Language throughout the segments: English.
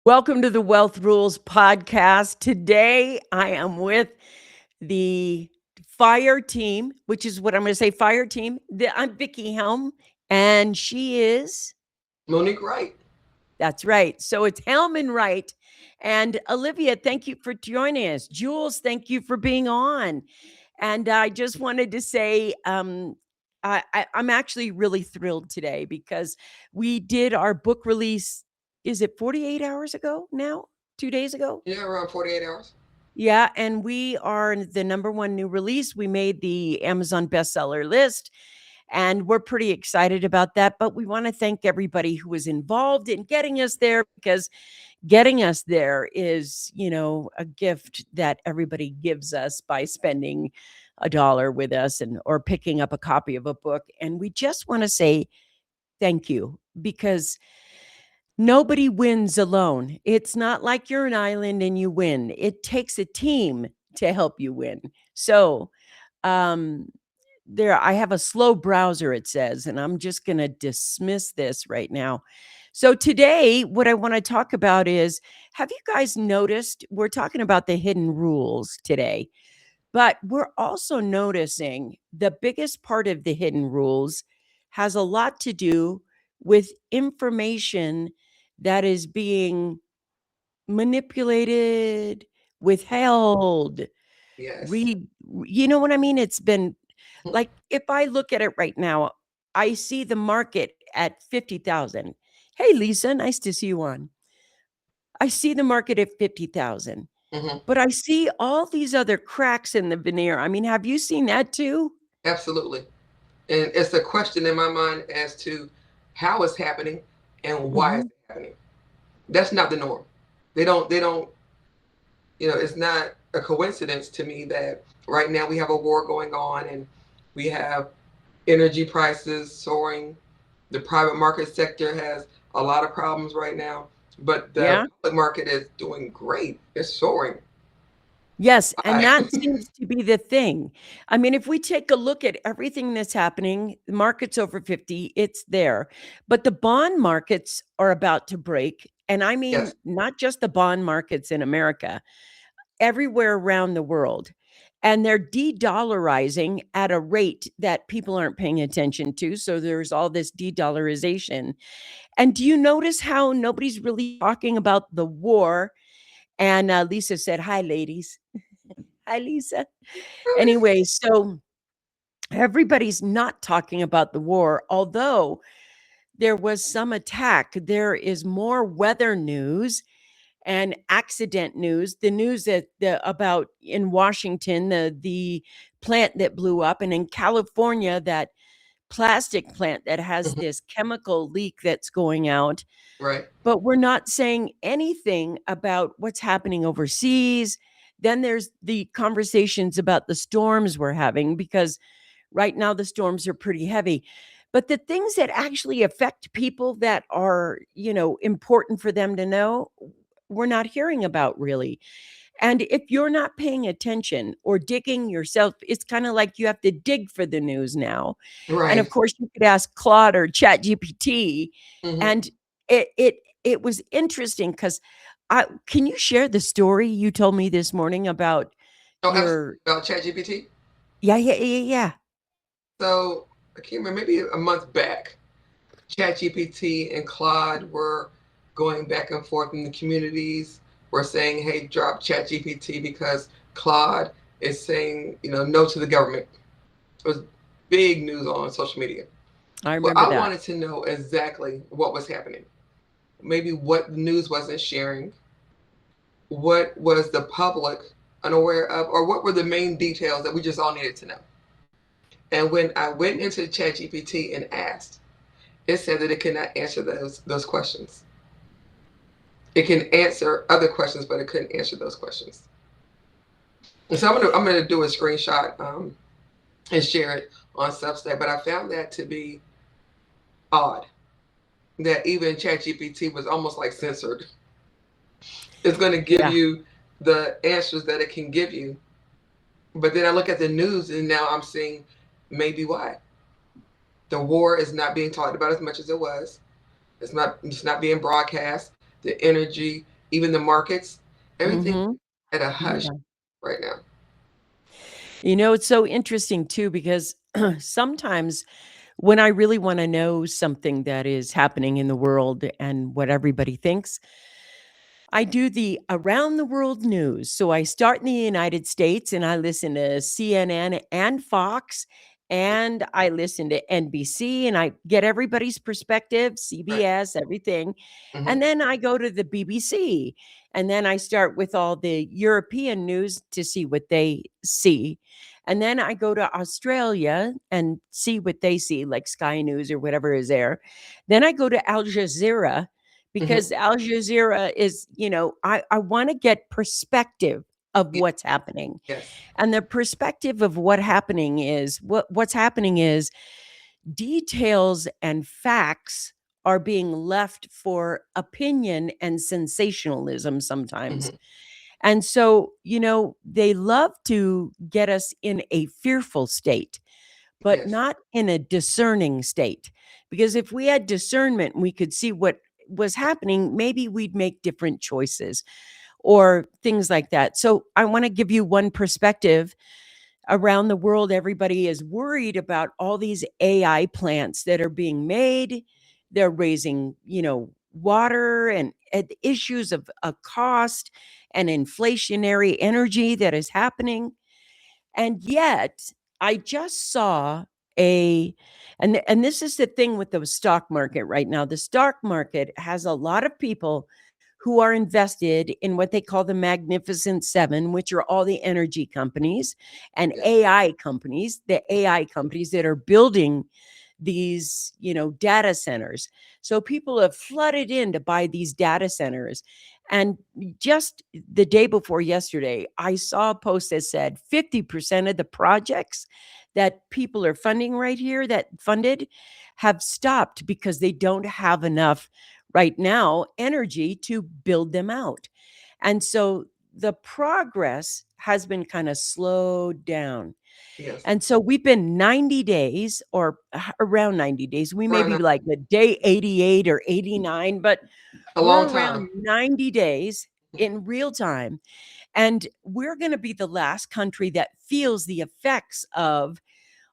Welcome to the Wealth Rules podcast. Today I am with the fire team, which is what I'm going to say fire team. I'm Vickie Helm, and she is, Monique Wright. that's right. So it's Helm and Wright. And Olivia, thank you for joining us. Jules, thank you for being on. And I just wanted to say, I'm actually really thrilled today because we did our book release. Is it 48 hours ago now? 2 days ago? Yeah, around 48 hours. Yeah. And we are the number one new release. We made the Amazon bestseller list. And we're pretty excited about that. But we want to thank everybody who was involved in getting us there because getting us there is, a gift that everybody gives us by spending a dollar with us and or picking up a copy of a book. And we just want to say thank you because nobody wins alone. It's not like you're an island and you win. It takes a team to help you win. So, um there I have a slow browser, it says, and I'm just going to dismiss this right now. So today what I want to talk about is, have you guys noticed we're talking about the hidden rules today, but we're also noticing the biggest part of the hidden rules has a lot to do with information that is being manipulated, withheld, Yes. read, you know what I mean? It's been like, if I look at it right now, I see the market at 50,000. Hey, Lisa, nice to see you on. I see the market at 50,000, Hmm. but I see all these other cracks in the veneer. I mean, have you seen that too? Absolutely. And it's a question in my mind as to how it's happening and why Hmm. it's happening. That's not the norm. They don't, it's not a coincidence to me that right now we have a war going on and we have energy prices soaring. The private market sector has a lot of problems right now, but the Yeah. public market is doing great. It's soaring. Yes, and I, that seems to be the thing. I mean, if we take a look at everything that's happening, the market's over 50, it's there. But the bond markets are about to break. And I mean, yes. not just the bond markets in America, everywhere around the world. And they're de-dollarizing at a rate that people aren't paying attention to. So there's all this de-dollarization. And do you notice how nobody's really talking about the war? And Lisa said, "Hi, ladies." Hi, Lisa. Anyway, so everybody's not talking about the war, although there was some attack. There is more weather news and accident news. The news that about in Washington, the plant that blew up, and in California, that plastic plant that has Mhm. this chemical leak that's going out. Right. But we're not saying anything about what's happening overseas. Then there's the conversations about the storms we're having because right now the storms are pretty heavy. But the things that actually affect people that are, important for them to know, we're not hearing about really. And if you're not paying attention or digging yourself, it's kind of like you have to dig for the news now. And of Right. course, you could ask Claude or Chat GPT. Hmm. And it was interesting because I can you share the story you told me this morning about Oh, absolutely. your About ChatGPT. yeah, yeah, yeah, yeah. So I can't remember, maybe a month back, ChatGPT and Claude were going back and forth in the communities. Were saying, "Hey, drop ChatGPT because Claude is saying, no to the government." It was big news on social media. I Well, remember I that. wanted to know exactly what was happening. Maybe what the news wasn't sharing, what was the public unaware of, or what were the main details that we just all needed to know. And when I went into ChatGPT and asked, it said that it could not answer those questions. It can answer other questions, but it couldn't answer those questions. And so I'm gonna do a screenshot and share it on Substack. But I found that to be odd. That even ChatGPT was almost like censored. It's going to give Yeah. you the answers that it can give you, but then I look at the news and now I'm seeing maybe why the war is not being talked about as much as it was. It's not. It's not being broadcast. The energy even the markets, everything Mhm. at a hush Yeah. right now. It's so interesting too because sometimes when I really wanna know something that is happening in the world and what everybody thinks, I do the around the world news. So I start in the United States and I listen to CNN and Fox, and I listen to NBC, and I get everybody's perspective, Right. CBS, everything. Hmm. And then I go to the BBC, and then I start with all the European news to see what they see. And then I go to Australia and see what they see, like Sky News or whatever is there. Then I go to Al Jazeera Hmm. because Al Jazeera is, I want to get perspective of Yeah. what's happening. Yes. And the perspective of what's happening is details and facts are being left for opinion and sensationalism sometimes. Hmm. And so, they love to get us in a fearful state, but Yes. not in a discerning state. Because if we had discernment and we could see what was happening, maybe we'd make different choices or things like that. So I want to give you one perspective. Around the world, everybody is worried about all these AI plants that are being made. They're raising, water and issues of a cost and inflationary energy that is happening. And yet, I just saw a and this is the thing with the stock market right now. The stock market has a lot of people who are invested in what they call the Magnificent Seven, which are all the energy companies and Yes. AI companies that are building these, data centers. So people have flooded in to buy these data centers. And just the day before yesterday, I saw a post that said 50% of the projects that people are funding right here that funded have stopped because they don't have enough right now energy to build them out. And so the progress has been kind of slowed down. Yes. And so we've been 90 days or around 90 days. We may Around be like the day 88 or 89, but a long we're around time. 90 days Mhm. in real time. And we're going to be the last country that feels the effects of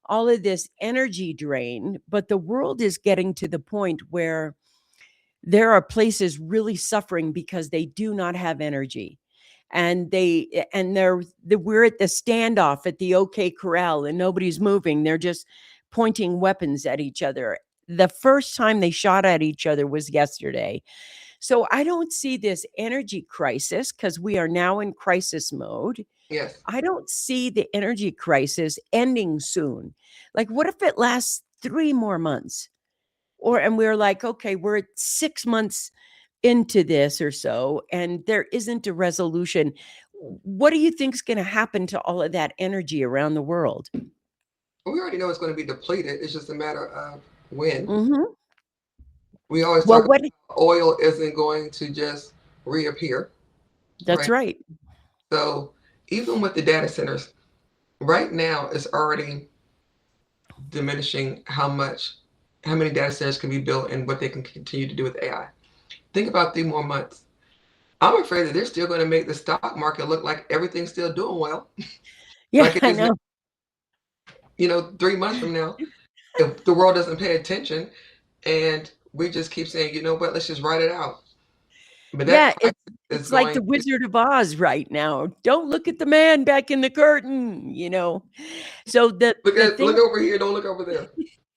all of this energy drain. But the world is getting to the point where there are places really suffering because they do not have energy. And we're at the standoff at the OK Corral and nobody's moving. They're just pointing weapons at each other. The first time they shot at each other was yesterday. So I don't see this energy crisis because we are now in crisis mode. Yes. I don't see the energy crisis ending soon. Like, what if it lasts 3 more months? And we're like, okay, we're at 6 months into this or so, and there isn't a resolution. What do you think is going to happen to all of that energy around the world? We already know it's going to be depleted. It's just a matter of when. Hmm. We always Well, talk what? about oil isn't going to just reappear, That's right? right. So even with the data centers, right now it's already diminishing how many data centers can be built and what they can continue to do with AI. Think about 3 more months. I'm afraid that they're still going to make the stock market look like everything's still doing well, Yeah, like it I is now. know. 3 months from now, if the world doesn't pay attention and we just keep saying, you know what, let's just write it out. But that Yeah, crisis it's is it's like going the to, Wizard of Oz right now. Don't look at the man back in the curtain. So the look thing. over here, don't look over there.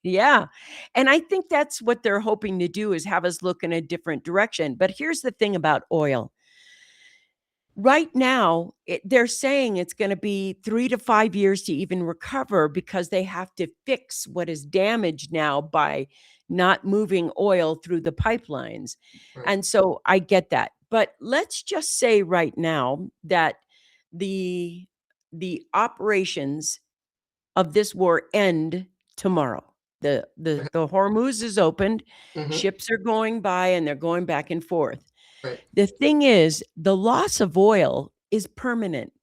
Yeah. And I think that's what they're hoping to do is have us look in a different direction. But here's the thing about oil. Right now, they're saying it's going to be 3 to 5 years to even recover because they have to fix what is damaged now by not moving oil through the pipelines. Right. And so I get that. But let's just say right now that the the operations of this war end tomorrow. The Hormuz is opened, Mm-hmm. ships are going by and they're going back and forth. Right. The thing is, the loss of oil is permanent.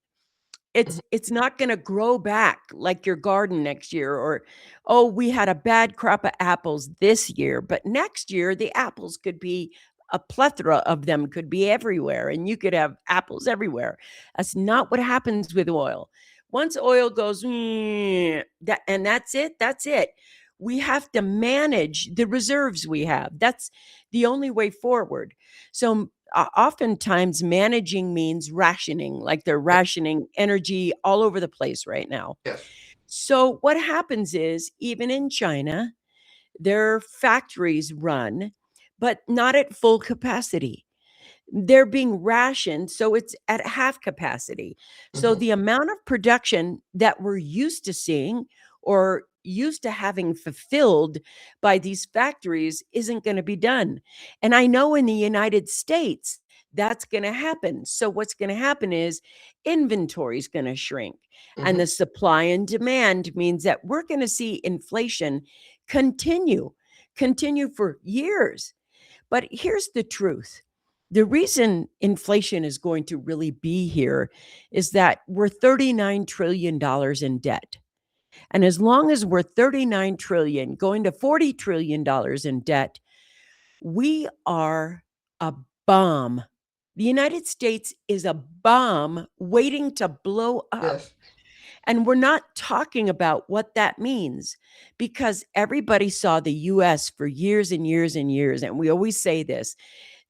Hmm. It's not going to grow back like your garden next year or oh, we had a bad crop of apples this year, but next year the apples could be a plethora of them could be everywhere and you could have apples everywhere. That's not what happens with oil. Once oil goes, and that's it, that's it. We have to manage the reserves we have. That's the only way forward. So oftentimes managing means rationing, like they're rationing energy all over the place right now. Yes. So what happens is, even in China, their factories run, but not at full capacity. They're being rationed, so it's at half capacity. So Hmm. the amount of production that we're used to seeing or used to having fulfilled by these factories isn't going to be done. And I know in the United States that's going to happen. So what's going to happen is inventory is going to shrink, and Hmm. the supply and demand means that we're going to see inflation continue continue for years. But here's the truth. The reason inflation is going to really be here is that we're $39 trillion in debt. And as long as we're 39 trillion going to $40 trillion in debt, we are a bomb. The United States is a bomb waiting to blow up. Yes. And we're not talking about what that means, because everybody saw the US for years and years and years. And we always say this: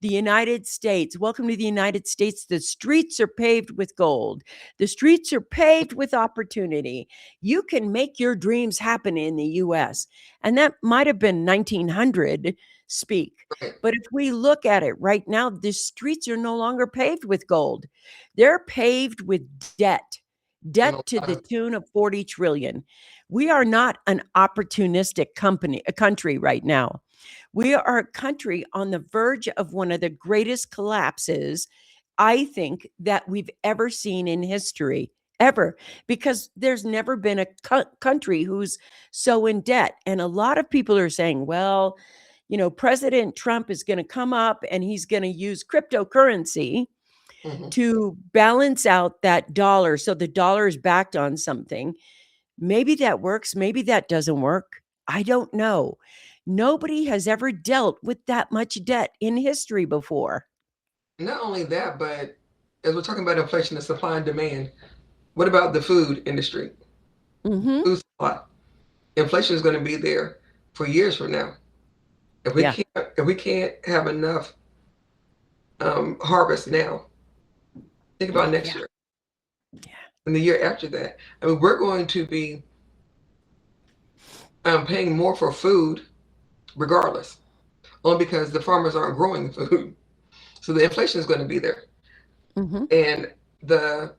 the United States, welcome to the United States. The streets are paved with gold. The streets are paved with opportunity. You can make your dreams happen in the US. And that might have been 1900 speak. Right. But if we look at it right now, the streets are no longer paved with gold. They're paved with debt, And a debt to lot the of tune of 40 trillion. We are not an opportunistic a country right now. We are a country on the verge of one of the greatest collapses, I think, that we've ever seen in history, ever, because there's never been a country who's so in debt. And a lot of people are saying, well, President Trump is going to come up and he's going to use cryptocurrency hmm to balance out that dollar. So the dollar is backed on something. Maybe that works. Maybe that doesn't work. I don't know. Nobody has ever dealt with that much debt in history before. Not only that, but as we're talking about inflation and supply and demand, what about the food industry? Hmm. Food supply. Inflation is going to be there for years from now. Yeah. If we can't have enough harvest now, think about next Yeah. year Yeah. and the year after that. I mean, we're going to be paying more for food regardless, only because the farmers aren't growing the food. So the inflation is going to be there. Hmm. And the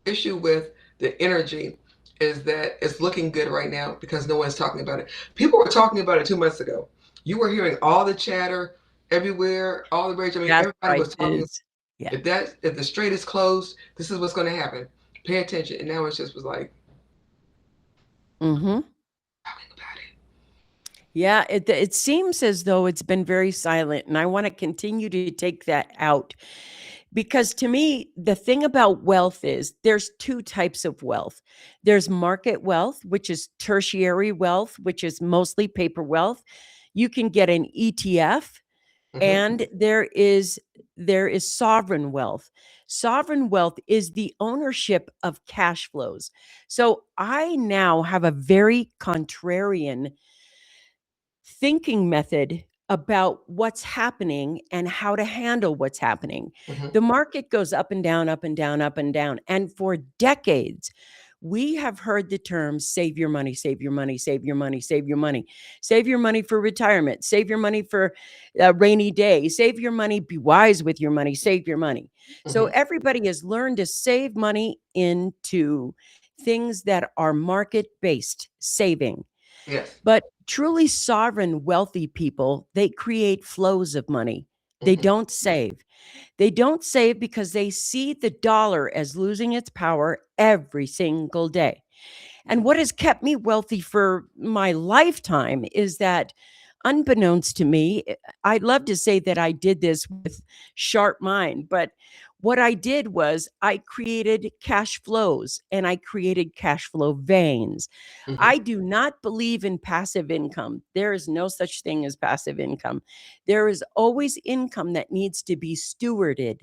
issue with the energy is that it's looking good right now because no one's talking about it. People were talking about it 2 months ago. You were hearing all the chatter everywhere, all the rage. I mean, That's everybody right, was talking. Diz. Yeah. If the strait is closed, this is what's going to happen. Pay attention. And now it's just was like Hmm. talking about it. Yeah. It seems as though it's been very silent. And I want to continue to take that out. Because to me, the thing about wealth is there's two types of wealth. There's market wealth, which is tertiary wealth, which is mostly paper wealth. You can get an ETF, Hmm. and there is sovereign wealth. Sovereign wealth is the ownership of cash flows. So I now have a very contrarian thinking method about what's happening and how to handle what's happening. Hmm. The market goes up and down, up and down, up and down. And for decades, we have heard the term save your money, save your money, save your money, save your money, save your money for retirement, save your money for a rainy day, save your money, be wise with your money, save your money. So Hmm. everybody has learned to save money into things that are market based saving. Yes. But truly sovereign, wealthy people, they create flows of money. They Hmm. don't save. They don't save because they see the dollar as losing its power every single day. And what has kept me wealthy for my lifetime is that, unbeknownst to me, I'd love to say that I did this with sharp mind, but what I did was I created cash flows and I created cash flow veins. Mhm. I do not believe in passive income. There is no such thing as passive income. There is always income that needs to be stewarded.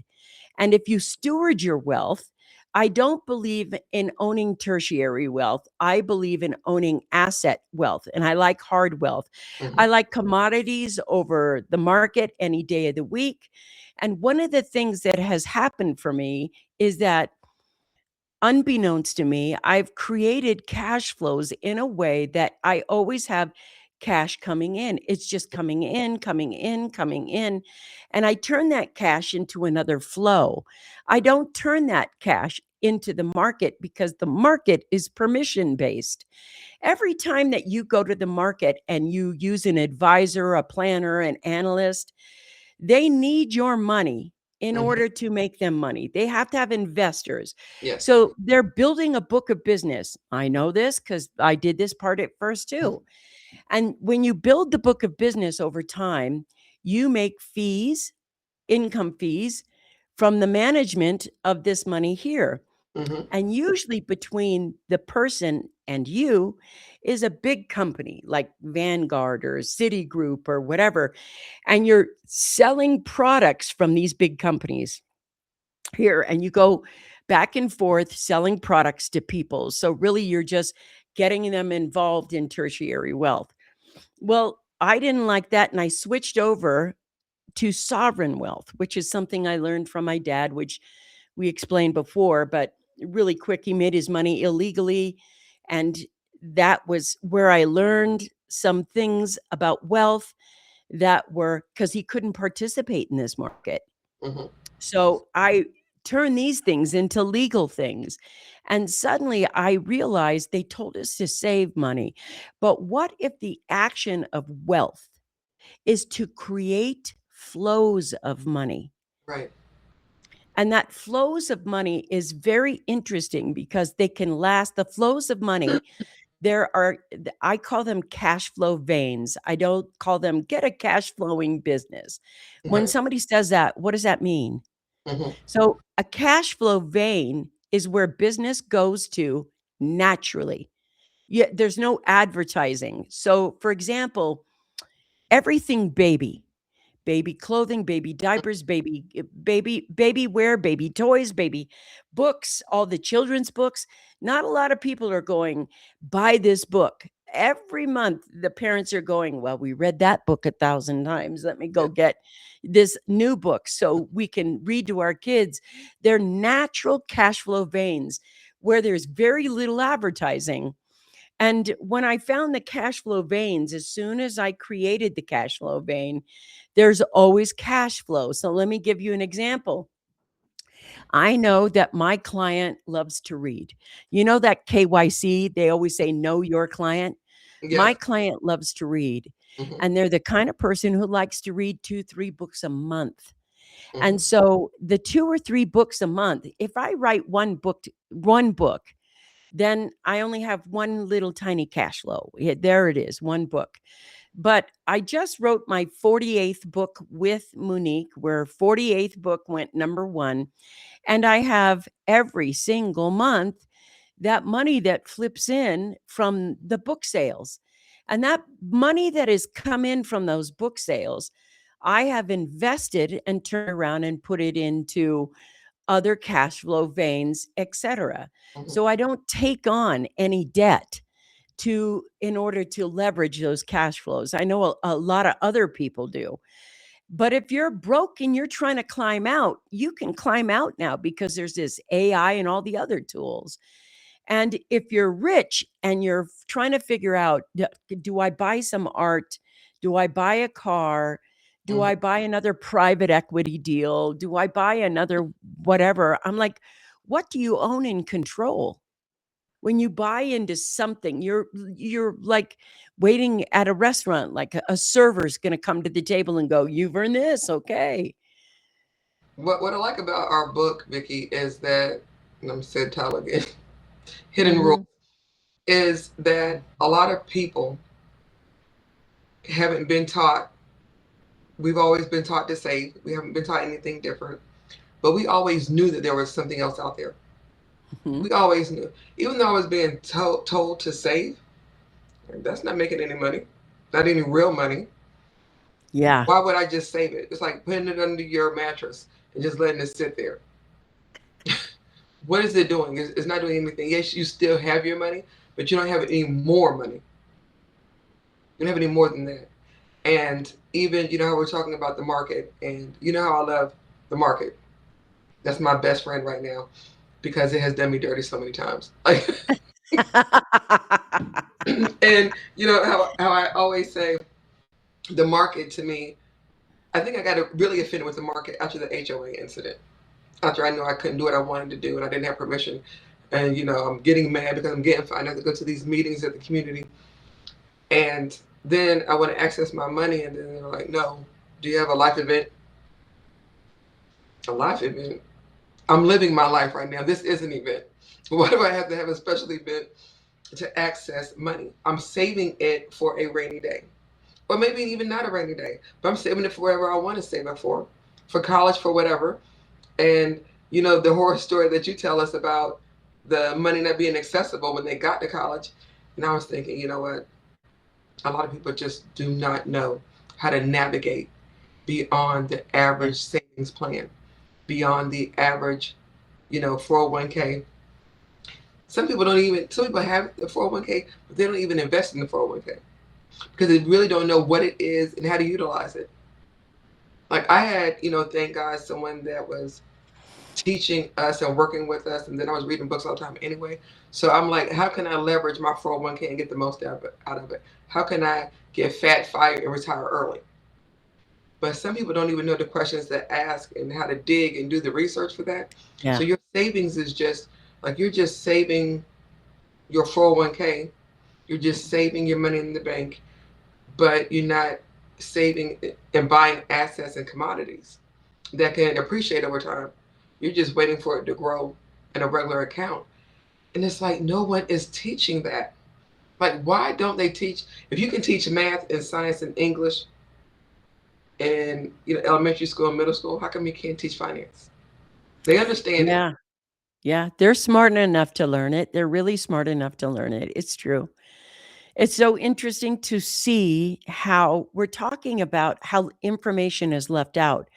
And if you steward your wealth, I don't believe in owning tertiary wealth. I believe in owning asset wealth, and I like hard wealth. I Mhm. like commodities over the market any day of the week. And one of the things that has happened for me is that, unbeknownst to me, I've created cash flows in a way that I always have cash coming in. It's just coming in, coming in, coming in. And I turn that cash into another flow. I don't turn that cash into the market because the market is permission based. Every time that you go to the market and you use an advisor, a planner, an analyst, they need your money in Mhm. order to make them money. They have to have investors. Yes. So they're building a book of business. I know this because I did this part at first too. Mhm. And when you build the book of business over time, you make fees, income fees from the management of this money here. Mhm. And usually between the person and you is a big company like Vanguard or Citigroup or whatever. And you're selling products from these big companies here, and you go back and forth selling products to people. So really, you're just getting them involved in tertiary wealth. Well, I didn't like that. And I switched over to sovereign wealth, which is something I learned from my dad, which we explained before, but really quick, he made his money illegally. And that was where I learned some things about wealth that were because he couldn't participate in this market. Mhm. So I turned these things into legal things. And suddenly I realized they told us to save money. But what if the action of wealth is to create flows of money? Right. And that flows of money is very interesting because they can last. The flows of money, there are, I call them cash flow veins. I don't call them get a cash flowing business. When Right. somebody says that, what does that mean? Mhm. So a cash flow vein is where business goes to naturally. Yeah, there's no advertising. So for example, everything baby, baby clothing, baby diapers, baby wear, baby toys, baby books, all the children's books. Not a lot of people are going, buy this book. Every month, the parents are going, well, we read that book 1,000 times. Let me go Yeah. get this new book so we can read to our kids. They're natural cash flow veins where there's very little advertising. And when I found the cash flow veins, as soon as I created the cash flow vein, there's always cash flow. So let me give you an example. I know that my client loves to read. You know that KYC, they always say, know your client. My Yes. client loves to read, Mhm. and they're the kind of person who likes to read 2, 3 books a month. And Mhm. so the 2 or 3 books a month, if I write one book, then I only have one little tiny cash flow. There it is, one book. But I just wrote my 48th book with Monique, where 48th book went number 1. And I have every single month that money that flips in from the book sales. And that money that has come in from those book sales, I have invested and turned around and put it into other cash flow veins, etc. Mhm. So I don't take on any debt to in order to leverage those cash flows. I know a lot of other people do. But if you're broke and you're trying to climb out, you can climb out now because there's this AI and all the other tools. And if you're rich and you're trying to figure out, do I buy some art? Do I buy a car? Do Mhm. I buy another private equity deal? Do I buy another whatever? I'm like, what do you own and control? When you buy into something, you're like waiting at a restaurant, like a server's going to come to the table and go, "You've earned this, okay." What I like about our book, Vicky, is that, and I'm said title again, Hidden Rules, Mhm. is that a lot of people haven't been taught. We've always been taught to save. We haven't been taught anything different. but we always knew that there was something else out there. Mhm. We always knew. Even though I was being told to save, that's not making any money, not any real money. Yeah. Why would I just save it? It's like putting it under your mattress and just letting it sit there. What is it doing? It's not doing anything. Yes, you still have your money, but you don't have any more money. You don't have any more than that. And even, how we're talking about the market, and you know how I love the market. That's my best friend right now because it has done me dirty so many times. Like, and how I always say the market to me, I think I got really offended with the market after the HOA incident. After I knew I couldn't do what I wanted to do and I didn't have permission. And, I'm getting mad because I'm getting fined. I have to go to these meetings at the community. And then I want to access my money. And then they're like, no, do you have a life event? A life event? I'm living my life right now. This is an event. Why do I have to have a special event to access money? I'm saving it for a rainy day. Or maybe even not a rainy day, but I'm saving it for whatever I want to save it for college, for whatever. And the horror story that you tell us about the money not being accessible when they got to college. And I was thinking, you know what? A lot of people just do not know how to navigate beyond the Yeah. average savings plan, beyond the average, 401k. Some people have the 401k, but they don't even invest in the 401k because they really don't know what it is and how to utilize it. Like I had, thank God, someone that was teaching us and working with us, and then I was reading books all the time anyway. So I'm like, how can I leverage my 401k and get the most out of it? How can I get fat, fired, and retire early? But some people don't even know the questions to ask and how to dig and do the research for that. So Yeah. your savings is just like you're just saving your 401k, you're just saving your money in the bank, but you're not saving and buying assets and commodities that can appreciate over time. You're just waiting for it to grow in a regular account. And it's like no one is teaching that. Like, why don't they teach? If you can teach math and science and English in elementary school and middle school, how come you can't teach finance? They understand it. Yeah. Yeah. They're smart enough to learn it. They're really smart enough to learn it. It's true. It's so interesting to see how we're talking about how information is left out.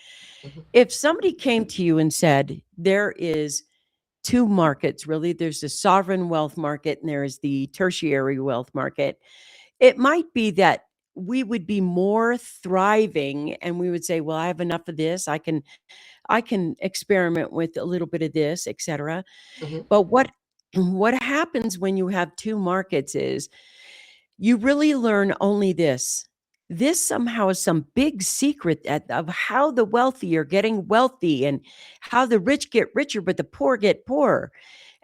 Mhm, If somebody came to you and said, there is two markets, really, there's the sovereign wealth market and there is the tertiary wealth market, it might be that we would be more thriving and we would say, well, I have enough of this. I can experiment with a little bit of this, etc. mhm, But what happens when you have two markets is you really learn only this. This somehow is some big secret of how the wealthy are getting wealthy and how the rich get richer, but the poor get poorer.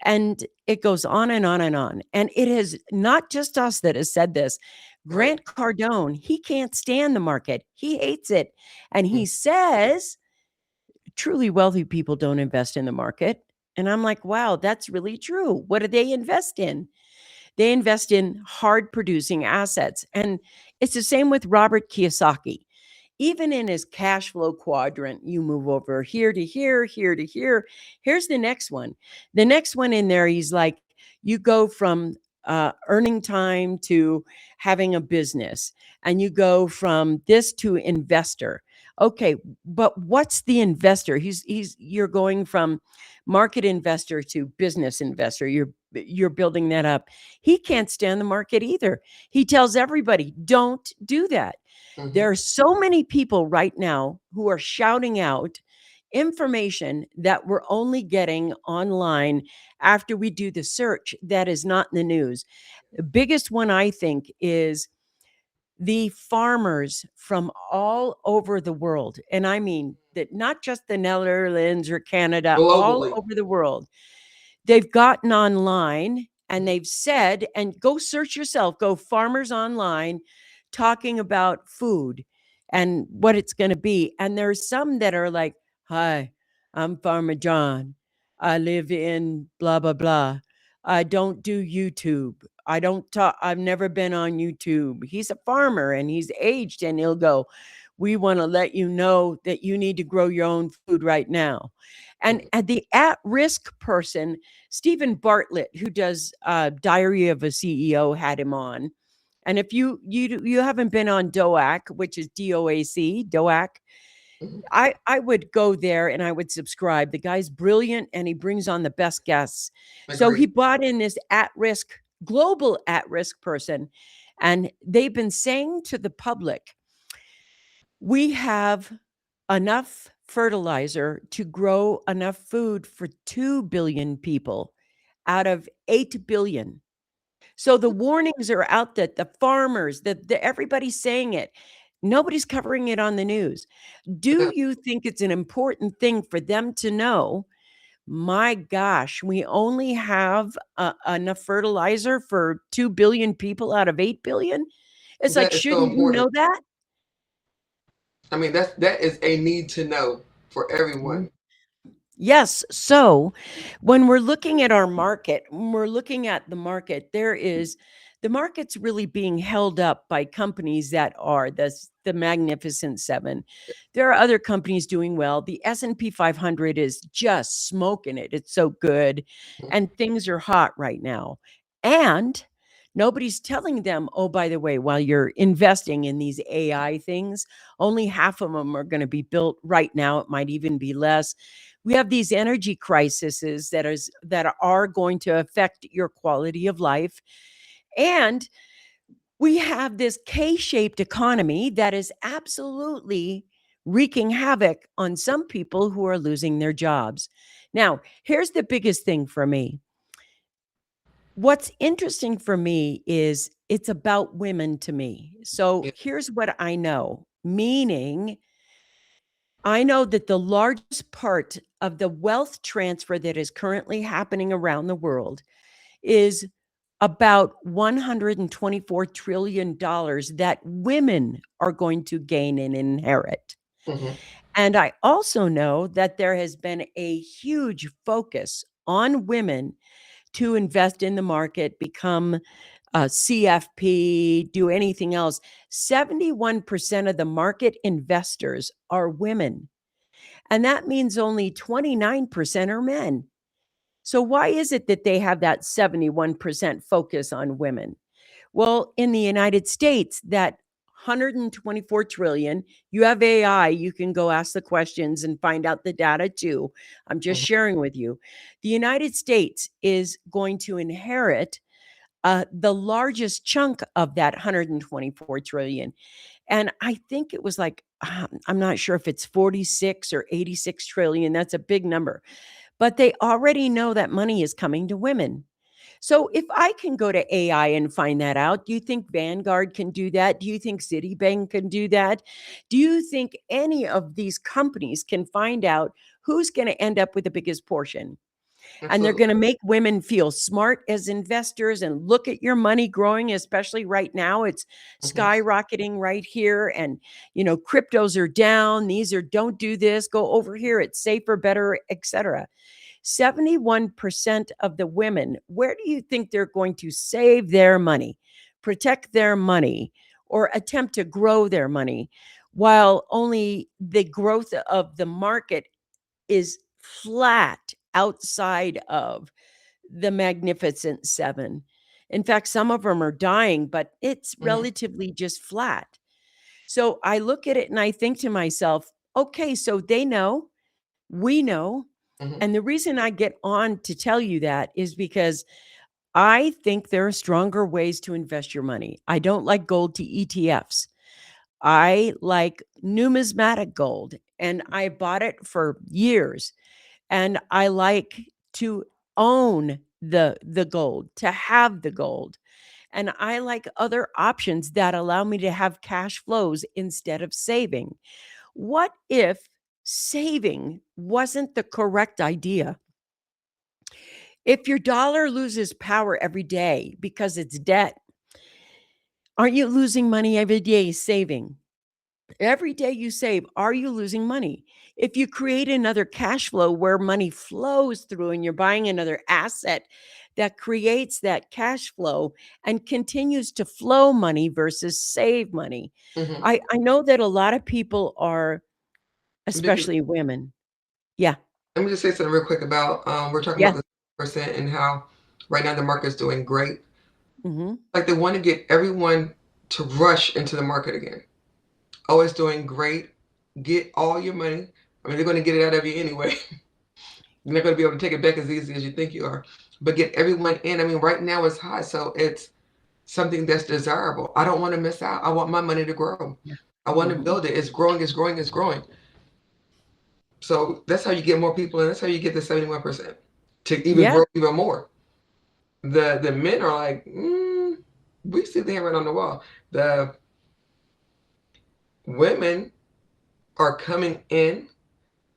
And it goes on and on and on. And it is not just us that has said this. right. Grant Cardone, he can't stand the market. He hates it. And Mm, he says truly wealthy people don't invest in the market. And I'm like, wow, that's really true. What do they invest in? They invest in hard producing assets. And it's the same with Robert Kiyosaki. Even in his cash flow quadrant, you move over here to here, here to here. Here's the next one. The next one in there, he's like, you go from earning time to having a business, and you go from this to investor. Okay, but what's the investor? You're going from market investor to business investor. You're building that up. He can't stand the market either. He tells everybody, don't do that. mhm. There are so many people right now who are shouting out information that we're only getting online after we do the search that is not in the news. The biggest one, I think, is the farmers from all over the world. And I mean that not just the Netherlands or Canada, all Globally. over the world. They've gotten online and Mhm, they've said, and go search yourself, go farmers online talking about food and what it's going to be. And there's some that are like, hi, I'm Farmer John. I live in blah, blah, blah. I don't do YouTube. I don't talk. I've never been on YouTube. He's a farmer and he's aged and he'll go, we want to let you know that you need to grow your own food right now. And the at-risk person, Stephen Bartlett, who does Diary of a CEO, had him on. And if you haven't been on DOAC, which is DOAC, DOAC, Mhm. I would go there and I would subscribe. The guy's brilliant and he brings on the best guests. So he Agree. brought in this at-risk, global at-risk person, and they've been saying to the public, we have enough fertilizer to grow enough food for 2 billion people out of 8 billion. So the warnings are out that the farmers, the everybody's saying it. Nobody's covering it on the news. Do Yeah, you think it's an important thing for them to know, my gosh, we only have enough fertilizer for 2 billion people out of 8 billion? It's like, that is so shouldn't you important. know that? I mean, that is a need to know for everyone. Yes. So when we're looking at our market, when we're looking at the market, the market's really being held up by companies that are the Magnificent Seven. There are other companies doing well. The S&P 500 is just smoking it. It's so good. Mhm. And things are hot right now. And nobody's telling them, oh, by the way, while you're investing in these AI things, only half of them are going to be built right now. It might even be less. We have these energy crises that are going to affect your quality of life, and we have this K-shaped economy that is absolutely wreaking havoc on some people who are losing their jobs. Now, here's the biggest thing for me. What's interesting for me is it's about women to me. So Yeah. here's what I know, meaning I know that the largest part of the wealth transfer that is currently happening around the world is about $124 trillion that women are going to gain and inherit. Mhm. And I also know that there has been a huge focus on women to invest in the market, become a CFP, do anything else. 71% of the market investors are women. And that means only 29% are men. So, why is it that they have that 71% focus on women? Well, in the United States, that 124 trillion, you have AI, you can go ask the questions and find out the data too. I'm just Mhm. sharing with you. The United States is going to inherit the largest chunk of that 124 trillion. And I think it was like, I'm not sure if it's 46 or 86 trillion. That's a big number. But they already know that money is coming to women. So if I can go to AI and find that out, do you think Vanguard can do that? Do you think Citibank can do that? Do you think any of these companies can find out who's going to end up with the biggest portion? And they're Absolutely. going to make women feel smart as investors and look at your money growing, especially right now. It's Mhm. skyrocketing right here. And, cryptos are down. These are don't do this, go over here. It's safer, better, etc. 71% of the women, where do you think they're going to save their money, protect their money, or attempt to grow their money, while only the growth of the market is flat outside of the Magnificent Seven? In fact, some of them are dying, but it's Mhm. relatively just flat. So I look at it and I think to myself, okay, so they know, we know. Mhm. And the reason I get on to tell you that is because I think there are stronger ways to invest your money. I don't like gold to ETFs. I like numismatic gold, and I bought it for years. And I like to own the gold, to have the gold. And I like other options that allow me to have cash flows instead of saving. What if saving wasn't the correct idea? If your dollar loses power every day because it's debt, aren't you losing money every day saving? Every day you save, are you losing money? If you create another cash flow where money flows through and you're buying another asset that creates that cash flow and continues to flow money versus save money. Hmm. I know that a lot of people are, Vickie, especially women. Yeah. let me just say something real quick about we're talking Yeah. about the percent and how right now the market's doing great. Hmm. Like they want to get everyone to rush into the market again. Oh, it's doing great. Get all your money. I mean, they're going to get it out of you anyway. You're not going to be able to take it back as easy as you think you are. But get everyone in. I mean, right now it's high, so it's something that's desirable. I don't want to miss out. I want my money to grow. Yeah. I want to Hmm. build it. It's growing, it's growing, it's growing. So that's how you get more people in. That's how you get the 71% to even Yeah. grow even more. The men are like, we see the hammer on the wall. The women are coming in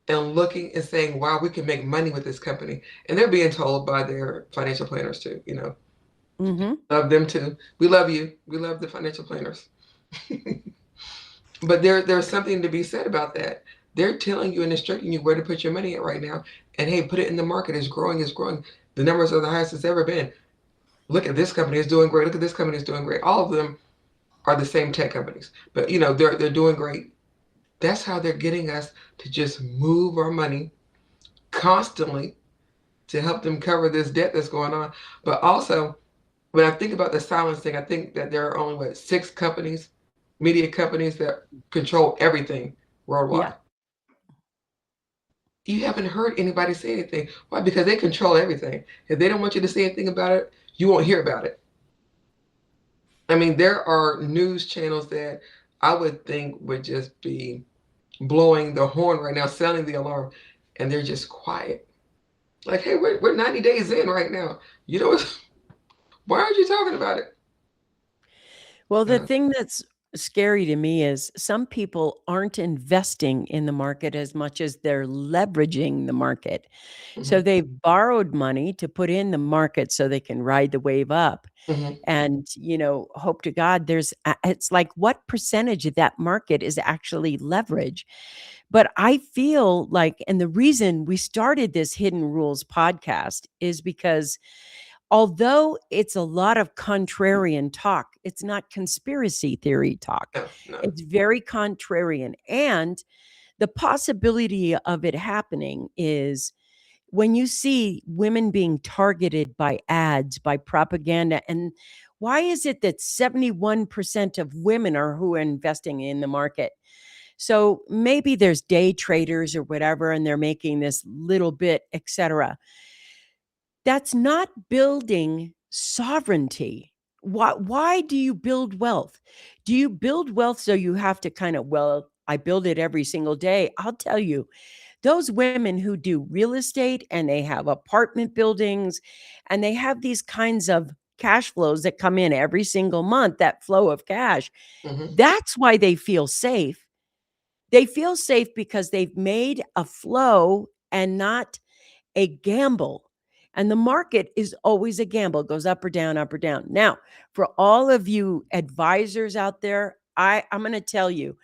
and looking and saying, wow, we can make money with this company. And they're being told by their financial planners too, Hmm. love them too. We love you. We love the financial planners. But there's something to be said about that. They're telling you and instructing you where to put your money at right now. And hey, put it in the market. It's growing, it's growing. The numbers are the highest it's ever been. Look at this company is doing great. Look at this company is doing great. All of them are the same tech companies. But they're doing great. That's how they're getting us to just move our money constantly to help them cover this debt that's going on. But also, when I think about the silence thing, I think that there are only six companies, media companies that control everything Yeah. worldwide. You haven't heard anybody say anything. Why? Because they control everything. If they don't want you to say anything about it, you won't hear about it. I mean, there are news channels that I would think would just be blowing the horn right now, sounding the alarm, and they're just quiet. Like, hey, we're 90 days in right now. You know, why aren't you talking about it? Well, the Yeah. thing that's scary to me is some people aren't investing in the market as much as they're leveraging the market. So Hmm. they've borrowed money to put in the market so they can ride the wave up. Hmm. And, hope to God it's like what percentage of that market is actually leverage? But I feel like, and the reason we started this Hidden Rules podcast is because although it's a lot of contrarian talk, it's not conspiracy theory talk. No, no. It's very contrarian. And the possibility of it happening is when you see women being targeted by ads, by propaganda, and why is it that 71% of women are who are investing in the market? So maybe there's day traders or whatever, and they're making this little bit, etc. That's not building sovereignty. Why do you build wealth? Do you build wealth so you have to kind of, well, I build it every single day? I'll tell you, those women who do real estate and they have apartment buildings and they have these kinds of cash flows that come in every single month, that flow of cash, Hmm. that's why they feel safe. They feel safe because they've made a flow and not a gamble. And the market is always a gamble. It goes up or down, up or down. Now, for all of you advisors out there, I'm going to tell you,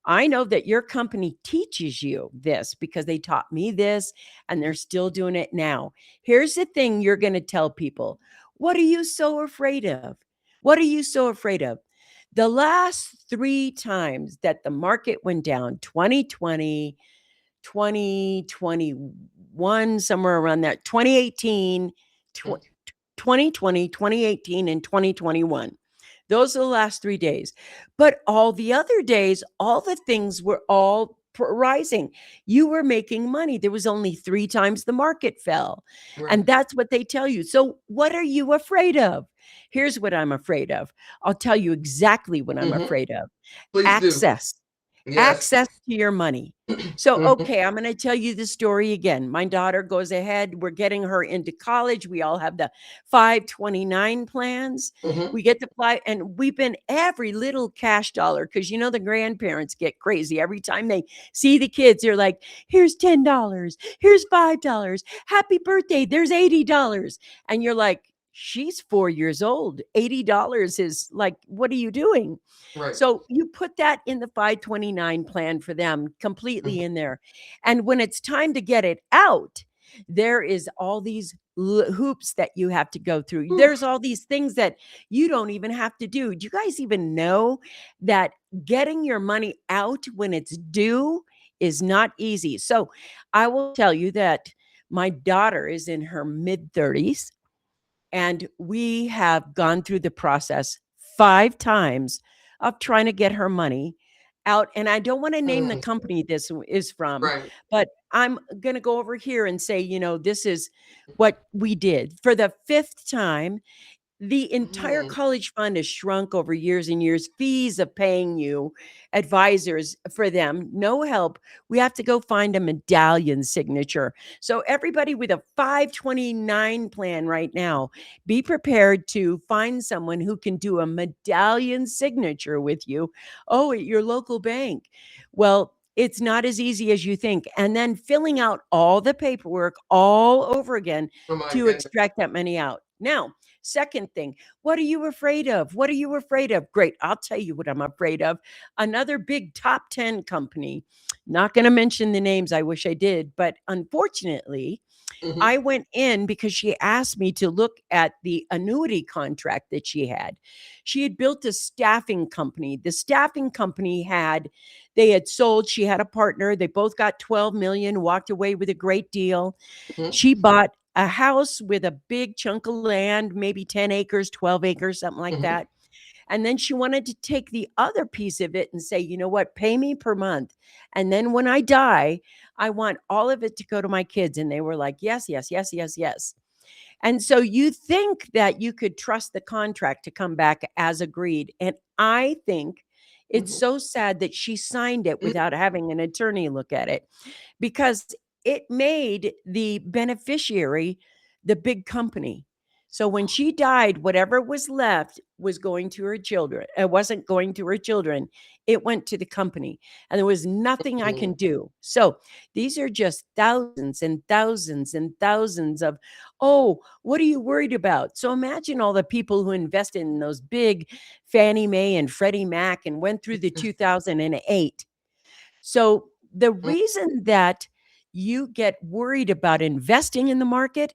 I know that your company teaches you this because they taught me this and they're still doing it now. Here's the thing you're going to tell people. What are you so afraid of? What are you so afraid of? The last three times that the market went down, 2020, 2021, somewhere around that, 2018, tw- 2020, 2018, and 2021. Those are the last 3 days. But all the other days, all the things were all rising. You were making money. There was only three times the market fell. Right. And that's what they tell you. So, what are you afraid of? Here's what I'm afraid of. I'll tell you exactly what I'm Hmm. afraid of: Please do. access. Yes. Access to your money. So, Hmm. okay, I'm going to tell you the story again. My daughter goes ahead. We're getting her into college. We all have the 529 plans. Hmm. We get to apply, and we've been every little cash dollar because the grandparents get crazy every time they see the kids. They're like, "Here's $10. Here's $5. Happy birthday. There's $80." And you're like, "She's 4 years old. $80 is like, what are you doing?" Right. So you put that in the 529 plan for them completely Hmm. in there. And when it's time to get it out, There is all these hoops that you have to go through. Whew. There's all these things that you don't even have to do. Do you guys even know that getting your money out when it's due is not easy? So I will tell you that my daughter is in her mid 30s, and we have gone through the process 5 times of trying to get her money out, and I don't wanna name the Mm, company this is from, right. but I'm gonna go over here and say, this is what we did. For the 5th time, the entire Mm, college fund has shrunk over years and years. Fees of paying you advisors for them, no help. We have to go find a medallion signature. So everybody with a 529 plan right now, be prepared to find someone who can do a medallion signature with you. Oh, at your local bank. Well, it's not as easy as you think. And then filling out all the paperwork all over again oh my to goodness. extract that money out. Now, second thing, what are you afraid of? What are you afraid of? Great. I'll tell you what I'm afraid of. Another big top 10 company, not going to mention the names. I wish I did. But unfortunately, Hmm. I went in because she asked me to look at the annuity contract that she had. She had built a staffing company. The staffing company they had sold, she had a partner. They both got 12 million, walked away with a great deal. Hmm. She bought a house with a big chunk of land, maybe 10 acres, 12 acres, something like Hmm. that. And then she wanted to take the other piece of it and say, you know what, pay me per month. And then when I die, I want all of it to go to my kids. And they were like, yes, yes, yes, yes, yes. And so you think that you could trust the contract to come back as agreed. And I think it's Hmm. so sad that she signed it without having an attorney look at it, because it made the beneficiary the big company. So when she died, whatever was left was going to her children. It wasn't going to her children. It went to the company. And there was nothing I Hmm. can do. So these are just thousands and thousands and thousands of, oh, what are you worried about? So imagine all the people who invested in those big Fannie Mae and Freddie Mac and went through the 2008. So the reason that you get worried about investing in the market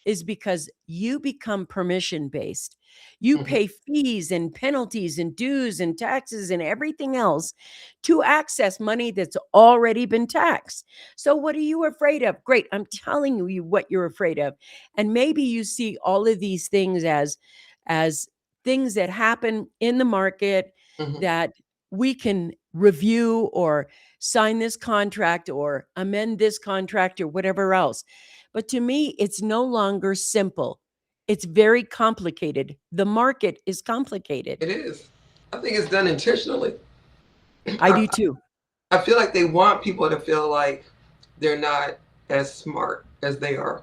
is because you become permission based. You Hmm. pay fees and penalties and dues and taxes and everything else to access money that's already been taxed. So, what are you afraid of? Great. I'm telling you what you're afraid of. And maybe you see all of these things as things that happen in the market Hmm. that we can review or sign this contract or amend this contract or whatever else. But to me, it's no longer simple. It's very complicated. The market is complicated. It is. I think it's done intentionally. I I, do too. I feel like they want people to feel like they're not as smart as they are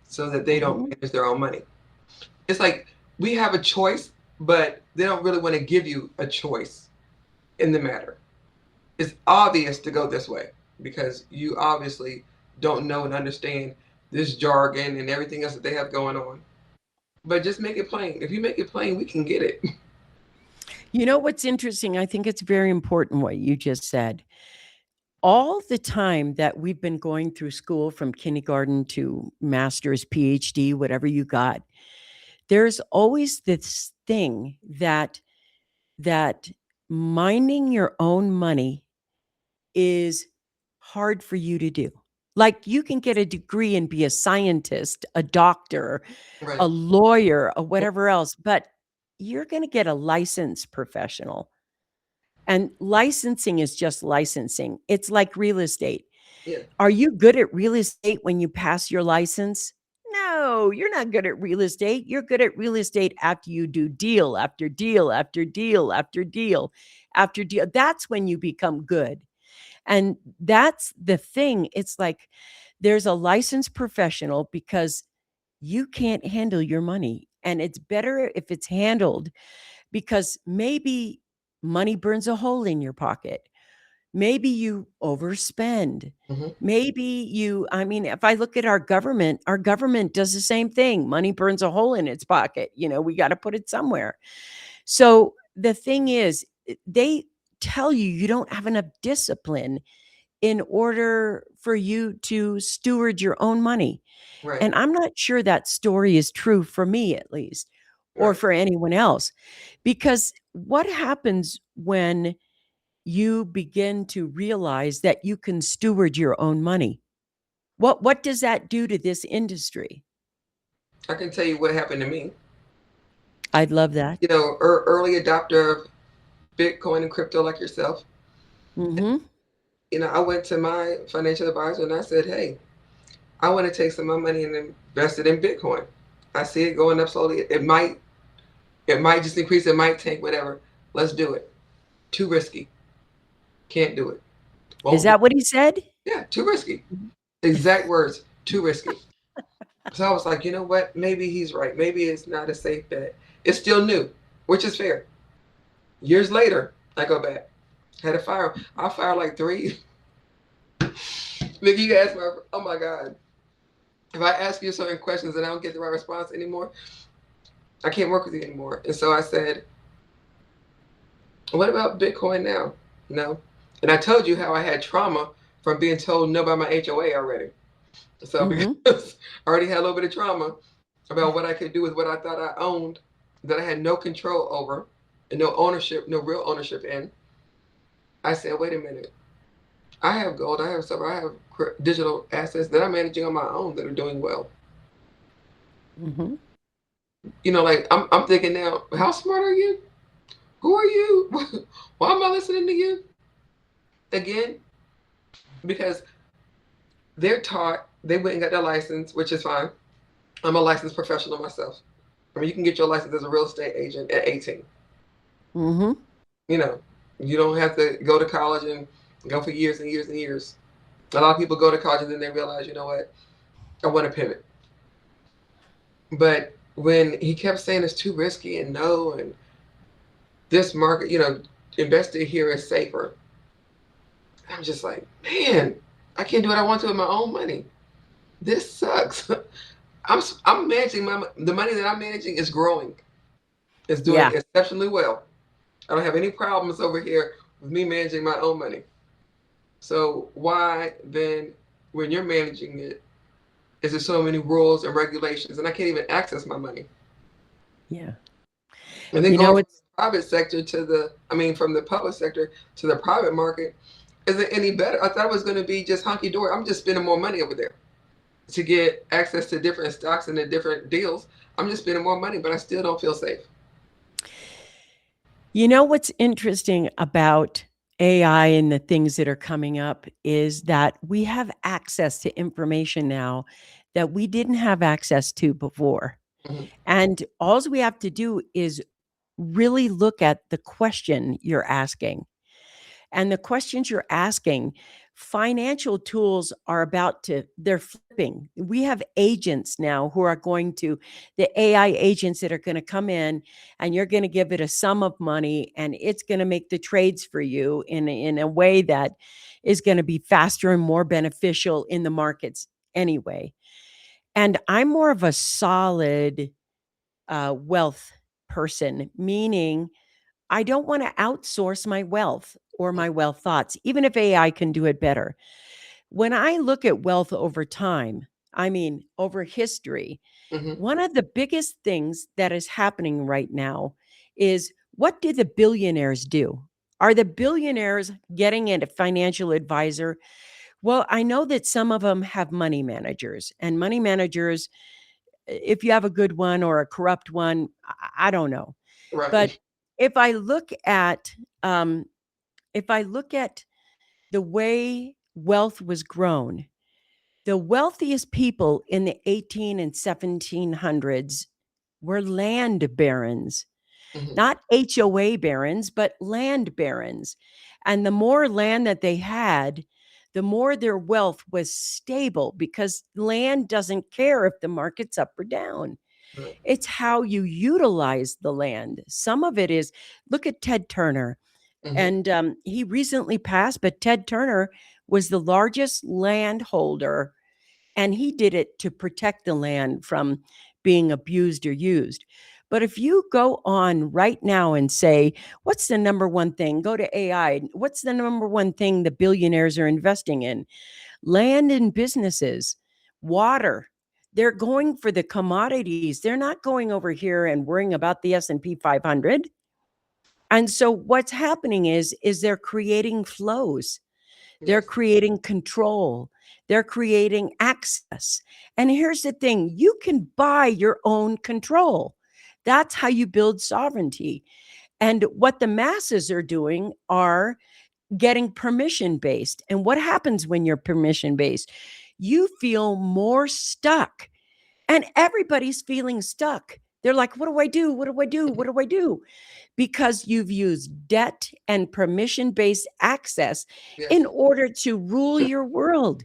so that they don't Mhm. manage their own money. It's like we have a choice, but they don't really want to give you a choice in the matter. It's obvious to go this way because you obviously don't know and understand this jargon and everything else that they have going on. But just make it plain. If you make it plain, we can get it. You know what's interesting? I think it's very important what you just said. All the time that we've been going through school from kindergarten to master's, PhD, whatever you got, there's always this thing that minding your own money is hard for you to do. Like, you can get a degree and be a scientist, a doctor, a Right. lawyer, or whatever else, but you're going to get a licensed professional. And licensing is just licensing. It's like real estate. Yeah. Are you good at real estate when you pass your license? No, you're not good at real estate. You're good at real estate after you do deal after deal after deal after deal after deal. That's when you become good. And that's the thing. It's like there's a licensed professional because you can't handle your money. And it's better if it's handled, because maybe money burns a hole in your pocket. Maybe you overspend. Hmm. I mean, if I look at our government does the same thing. Money burns a hole in its pocket. We got to put it somewhere. So the thing is, they tell you you don't have enough discipline in order for you to steward your own money. Right. And I'm not sure that story is true for me, at least, or Right. for anyone else. Because what happens when you begin to realize that you can steward your own money? What does that do to this industry? I can tell you what happened to me. I'd love that. Early adopter of Bitcoin and crypto like yourself. Mhm. I went to my financial advisor and I said, "Hey, I want to take some of my money and invest it in Bitcoin. I see it going up slowly. It might just increase. It might tank. Whatever. Let's do it. Too risky. Can't do it. Is Won't do that what he said? it. Yeah, too risky. Mhm. Exact words. Too risky." So I was like, you know what? Maybe he's right. Maybe it's not a safe bet. It's still new, which is fair. Years later, I go back. Had to fire. I fired like three. Maybe you ask my, oh my God. If I ask you certain questions and I don't get the right response anymore, I can't work with you anymore. And so I said, what about Bitcoin now? No. And I told you how I had trauma from being told no by my HOA already. So Mhm. because I already had a little bit of trauma about what I could do with what I thought I owned, that I had no control over and no ownership, no real ownership in, I said, wait a minute. I have gold, I have silver, I have digital assets that I'm managing on my own that are doing well. Mhm. Like I'm thinking now, how smart are you? Who are you? Why am I listening to you? Again, because they're taught, they went and got their license, which is fine. I'm a licensed professional myself. I mean, you can get your license as a real estate agent at 18. Mhm. You know, you don't have to go to college and go for years and years and years. A lot of people go to college and then they realize, you know what, I want to pivot. But when he kept saying it's too risky and no, and this market, investing here is safer, I'm just like, man, I can't do what I want to with my own money. This sucks. I'm managing the money that I'm managing is growing. It's doing Yeah. exceptionally well. I don't have any problems over here with me managing my own money. So why then, when you're managing it, is there so many rules and regulations, and I can't even access my money? Yeah. And then You going know, from it's the private sector from the public sector to the private market, is it any better? I thought it was going to be just hunky dory. I'm just spending more money over there to get access to different stocks and the different deals. I'm just spending more money, but I still don't feel safe. what's interesting about AI and the things that are coming up is that we have access to information now that we didn't have access to before. Mhm. And all we have to do is really look at the question you're asking. And the questions you're asking, financial tools are they're flipping. We have agents now who are the AI agents that are going to come in, and you're going to give it a sum of money and it's going to make the trades for you in a way that is going to be faster and more beneficial in the markets anyway. And I'm more of a solid wealth person, meaning I don't want to outsource my wealth or my wealth thoughts, even if AI can do it better. When I look at wealth over time, I mean, over history, Mhm. one of the biggest things that is happening right now is, what do the billionaires do? Are the billionaires getting a financial advisor? Well, I know that some of them have money managers, and money managers, if you have a good one or a corrupt one, I don't know. But Right. if I look at um, if I look at the way wealth was grown, the wealthiest people in the 18 and 1700s were land barons, Mhm. not HOA barons, but land barons. And the more land that they had, the more their wealth was stable, because land doesn't care if the market's up or down. Right. It's how you utilize the land. Some of it is, look at Ted Turner. Mhm. And he recently passed, but Ted Turner was the largest landholder, and he did it to protect the land from being abused or used. But if you go on right now and say, what's the number one thing? Go to AI. What's the number one thing the billionaires are investing in? Land and businesses, water. They're going for the commodities. They're not going over here and worrying about the S&P 500. And so what's happening is they're creating flows. They're Yes. creating control. They're creating access. And here's the thing, you can buy your own control. That's how you build sovereignty. And what the masses are doing are getting permission based. And what happens when you're permission based? You feel more stuck, and everybody's feeling stuck. They're like, what do I do? What do I do? What do I do? Because you've used debt and permission based access Yes. in order to rule your world.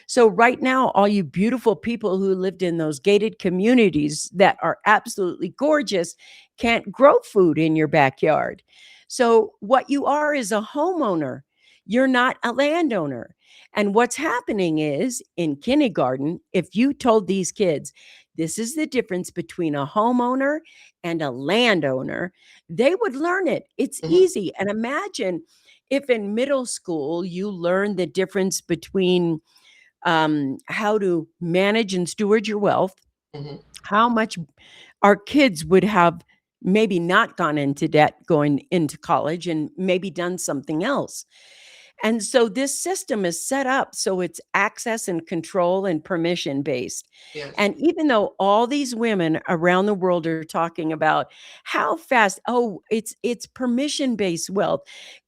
So, right now, all you beautiful people who lived in those gated communities that are absolutely gorgeous can't grow food in your backyard. So, what you are is a homeowner, you're not a landowner. And what's happening is in kindergarten, if you told these kids, this is the difference between a homeowner and a landowner, they would learn it. It's Hmm. easy. And imagine if in middle school you learn the difference between how to manage and steward your wealth, Hmm. how much our kids would have maybe not gone into debt going into college and maybe done something else. And so this system is set up so it's access and control and permission based. Yes. And even though all these women around the world are talking about how fast, oh, it's permission based wealth.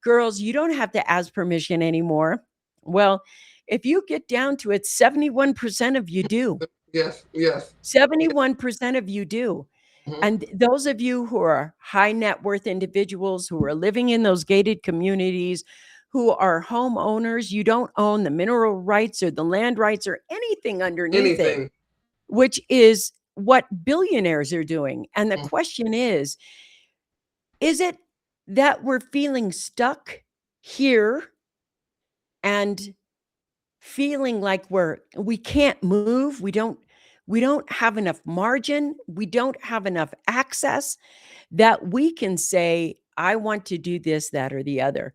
Girls, you don't have to ask permission anymore. Well, if you get down to it, 71% of you do. Yes. Yes. 71% of you do. Hmm. And those of you who are high net worth individuals who are living in those gated communities, who are homeowners, you don't own the mineral rights or the land rights or anything underneath it, Anything. which is what billionaires are doing. And the Mhm. question is it that we're feeling stuck here and feeling like we can't move, we don't have enough margin, we don't have enough access that we can say, I want to do this, that, or the other.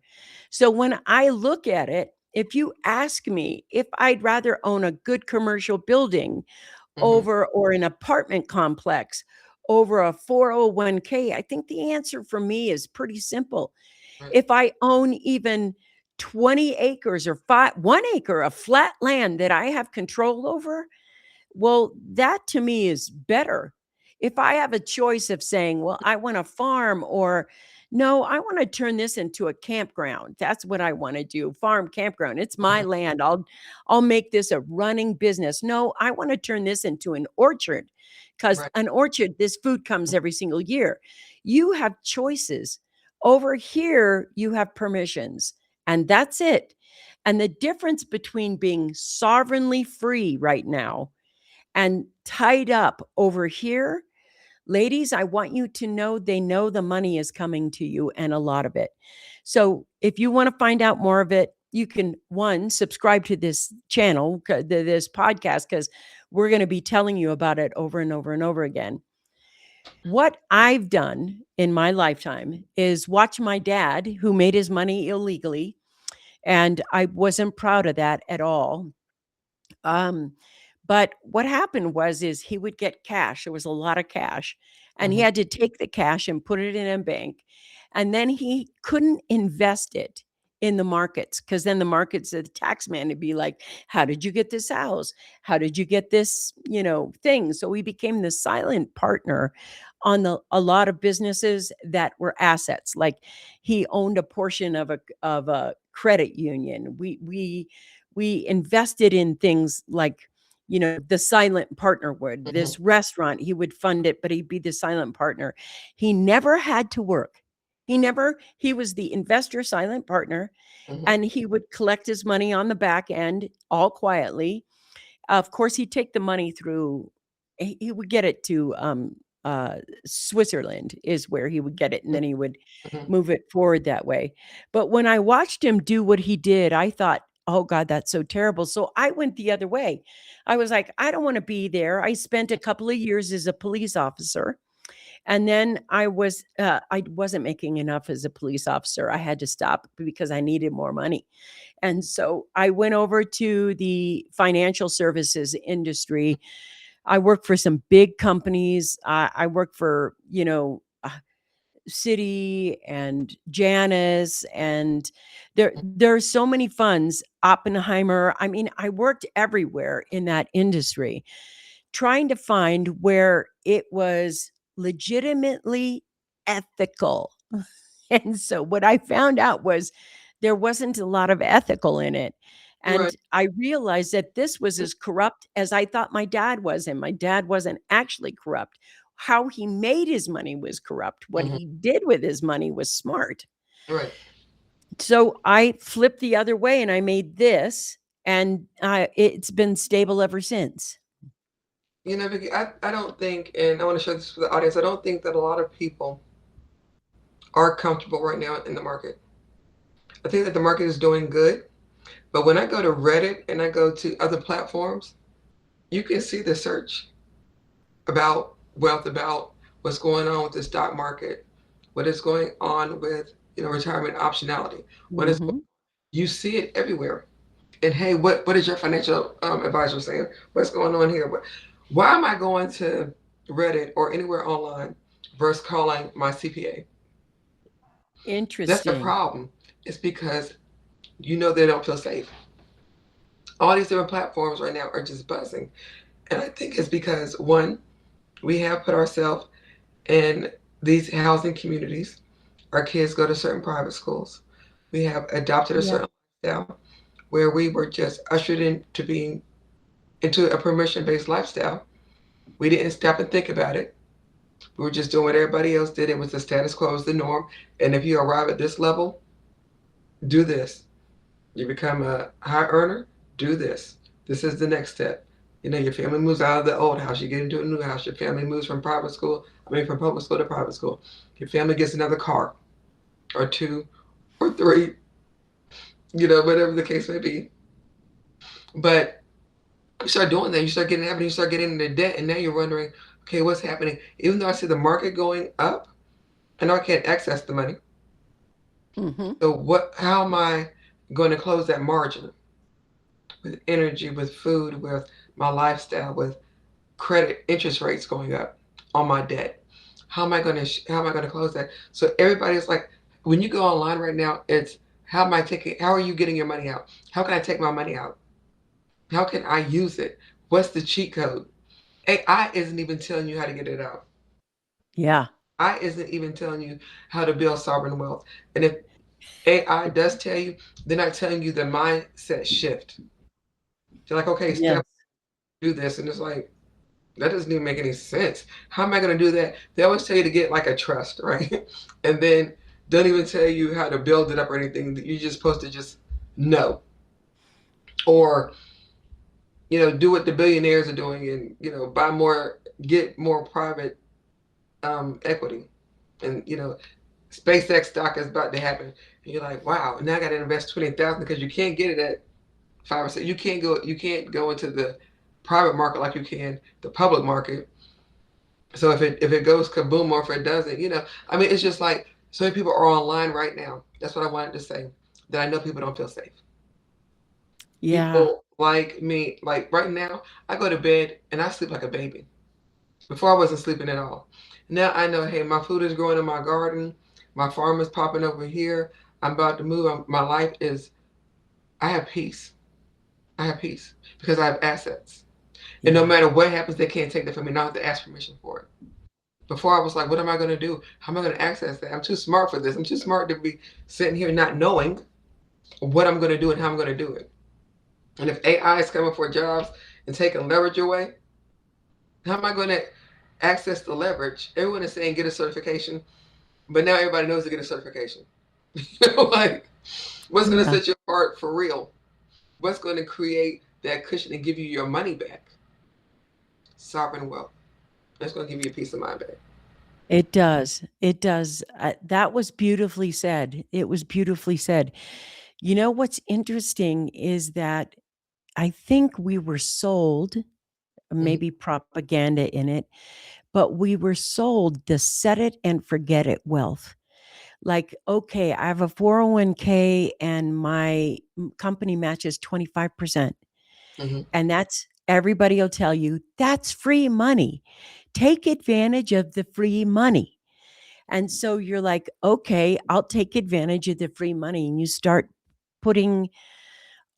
So when I look at it, if you ask me if I'd rather own a good commercial building Hmm. over or an apartment complex over a 401k, I think the answer for me is pretty simple. Right. If I own even 20 acres or 1 acre of flat land that I have control over, well, that to me is better. If I have a choice of saying, well, I want a farm, or no, I want to turn this into a campground. That's what I want to do. Farm campground. It's my Hmm. land. I'll make this a running business. No, I want to turn this into an orchard, because Right. an orchard, this food comes every single year. You have choices. Over here, you have permissions, and that's it. And the difference between being sovereignly free right now and tied up over here, ladies, I want you to know they know the money is coming to you, and a lot of it. So if you want to find out more of it, you can, one, subscribe to this channel, this podcast, because we're going to be telling you about it over and over and over again. What I've done in my lifetime is watch my dad, who made his money illegally, and I wasn't proud of that at all. Um, but what happened is he would get cash. There was a lot of cash, and he Hmm. had to take the cash and put it in a bank. And then he couldn't invest it in the markets, because then the markets, the tax man would be like, how did you get this house? How did you get this, thing? So he became the silent partner on a lot of businesses that were assets. Like he owned a portion of a credit union. We invested in things like, the silent partner would. Hmm. This restaurant, he would fund it, but he'd be the silent partner. He never had to work. He was the investor silent partner, Hmm. and he would collect his money on the back end all quietly. Of course, he'd take the money through, he would get it to Switzerland is where he would get it, and then he would Hmm. move it forward that way. But when I watched him do what he did, I thought, oh God, that's so terrible. So I went the other way. I was like, I don't want to be there. I spent a couple of years as a police officer. And then I wasn't making enough as a police officer. I had to stop because I needed more money. And so I went over to the financial services industry. I worked for some big companies. I worked for, Citi and Janus, and there are so many funds, Oppenheimer. I mean, I worked everywhere in that industry trying to find where it was legitimately ethical. And so what I found out was there wasn't a lot of ethical in it. Right. And I realized that this was as corrupt as I thought my dad was, and my dad wasn't actually corrupt. How he made his money was corrupt. What Mhm. he did with his money was smart. Right. So I flipped the other way and I made this, and it's been stable ever since. Vicki, I don't think, and I want to share this with the audience, I don't think that a lot of people are comfortable right now in the market. I think that the market is doing good, but when I go to Reddit and I go to other platforms, you can see the search about wealth, about what's going on with the stock market, what is going on with retirement optionality. What is Mhm. You see it everywhere. And hey, what is your financial advisor saying? What's going on here? Why am I going to Reddit or anywhere online versus calling my CPA? That's the Interesting. problem. It's because they don't feel safe. All these different platforms right now are just buzzing. And I think it's because, one, we have put ourselves in these housing communities. Our kids go to certain private schools. We have adopted a Yeah. certain lifestyle where we were just ushered into being into a permission-based lifestyle. We didn't stop and think about it. We were just doing what everybody else did. It was the status quo, it was the norm. And if you arrive at this level, do this. You become a high earner, do this. This is the next step. Your family moves out of the old house, you get into a new house. Your family moves from from public school to private school. Your family gets another car or two or three, whatever the case may be. But you start doing that, you start getting habit, you start getting into debt, and now you're wondering, okay, what's happening? Even though I see the market going up, I know I can't access the money. Mhm. So how am I going to close that margin with energy, with food, with my lifestyle, with credit interest rates going up on my debt? How am I going to close that? So everybody's like, when you go online right now, it's how are you getting your money out? How can I take my money out? How can I use it? What's the cheat code? AI isn't even telling you how to get it out. Yeah. I isn't even telling you how to build sovereign wealth. And if AI does tell you, they're not telling you the mindset shift. They're like, okay, Yes. step, do this. And it's like, that doesn't even make any sense. How am I going to do that? They always tell you to get like a trust, right? And then don't even tell you how to build it up or anything. You're just supposed to just know. Or, do what the billionaires are doing and, get more private equity. And, SpaceX stock is about to happen. And you're like, wow, now I got to invest 20,000 because you can't get it at 5 or 6. You can't go into the private market like you can the public market. So if it goes kaboom or if it doesn't, I mean, it's just like so many people are online right now. That's what I wanted to say. That I know people don't feel safe. Yeah. People like me, like right now, I go to bed and I sleep like a baby. Before I wasn't sleeping at all. Now I know, hey, my food is growing in my garden. My farm is popping over here. I'm about to move. My life is, I have peace. I have peace because I have assets. And no Yeah. matter what happens, they can't take that from me. Now I have to ask permission for it. Before I was like, what am I going to do? How am I going to access that? I'm too smart for this. I'm too smart to be sitting here not knowing what I'm going to do and how I'm going to do it. And if AI is coming for jobs and taking leverage away, how am I going to access the leverage? Everyone is saying get a certification, but now everybody knows to get a certification. Like, what's going to Yeah. set you apart for real? What's going to create that cushion and give you your money back? Sovereign wealth. That's going to give you a peace of mind back. It does. It does. That was beautifully said. It was beautifully said. You know what's interesting is that I think we were sold Mhm. maybe propaganda in it, but we were sold the set it and forget it wealth. Like, okay, I have a 401k and my company matches 25%. Mhm. And that's everybody will tell you that's free money. Take advantage of the free money. And so you're like, okay, I'll take advantage of the free money. And you start putting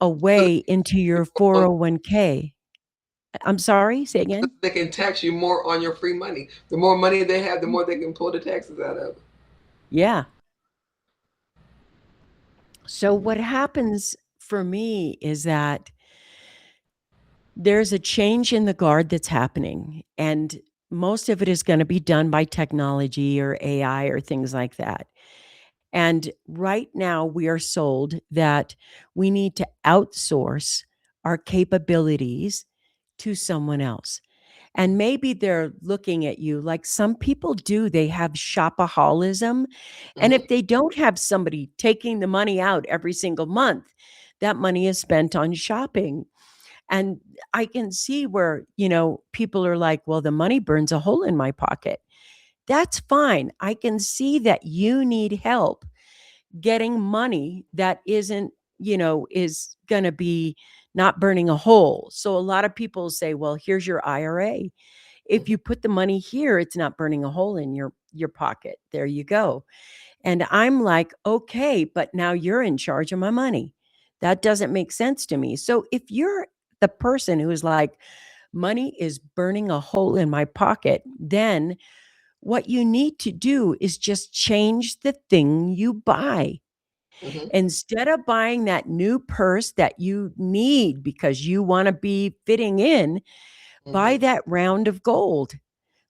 So away into your they 401k. I'm sorry, say so again. they can tax you more on your free money. The more money they have, the more they can pull the taxes out of. Yeah. So what happens for me is that there's a change in the guard that's happening, and most of it is going to be done by technology or AI or things like that. And right now, we are sold that we need to outsource our capabilities to someone else. And maybe they're looking at you like some people do. They have shopaholism. And Mhm. if they don't have somebody taking the money out every single month, that money is spent on shopping. And I can see where, people are like, well, the money burns a hole in my pocket. That's fine. I can see that you need help getting money that isn't, is going to be not burning a hole. So a lot of people say, well, here's your IRA. If Mhm. you put the money here, it's not burning a hole in your pocket. There you go. And I'm like, okay, but now you're in charge of my money. That doesn't make sense to me. So if you're the person who's like, money is burning a hole in my pocket, then what you need to do is just change the thing you buy. Mhm. Instead of buying that new purse that you need because you want to be fitting in, buy Mhm. that round of gold.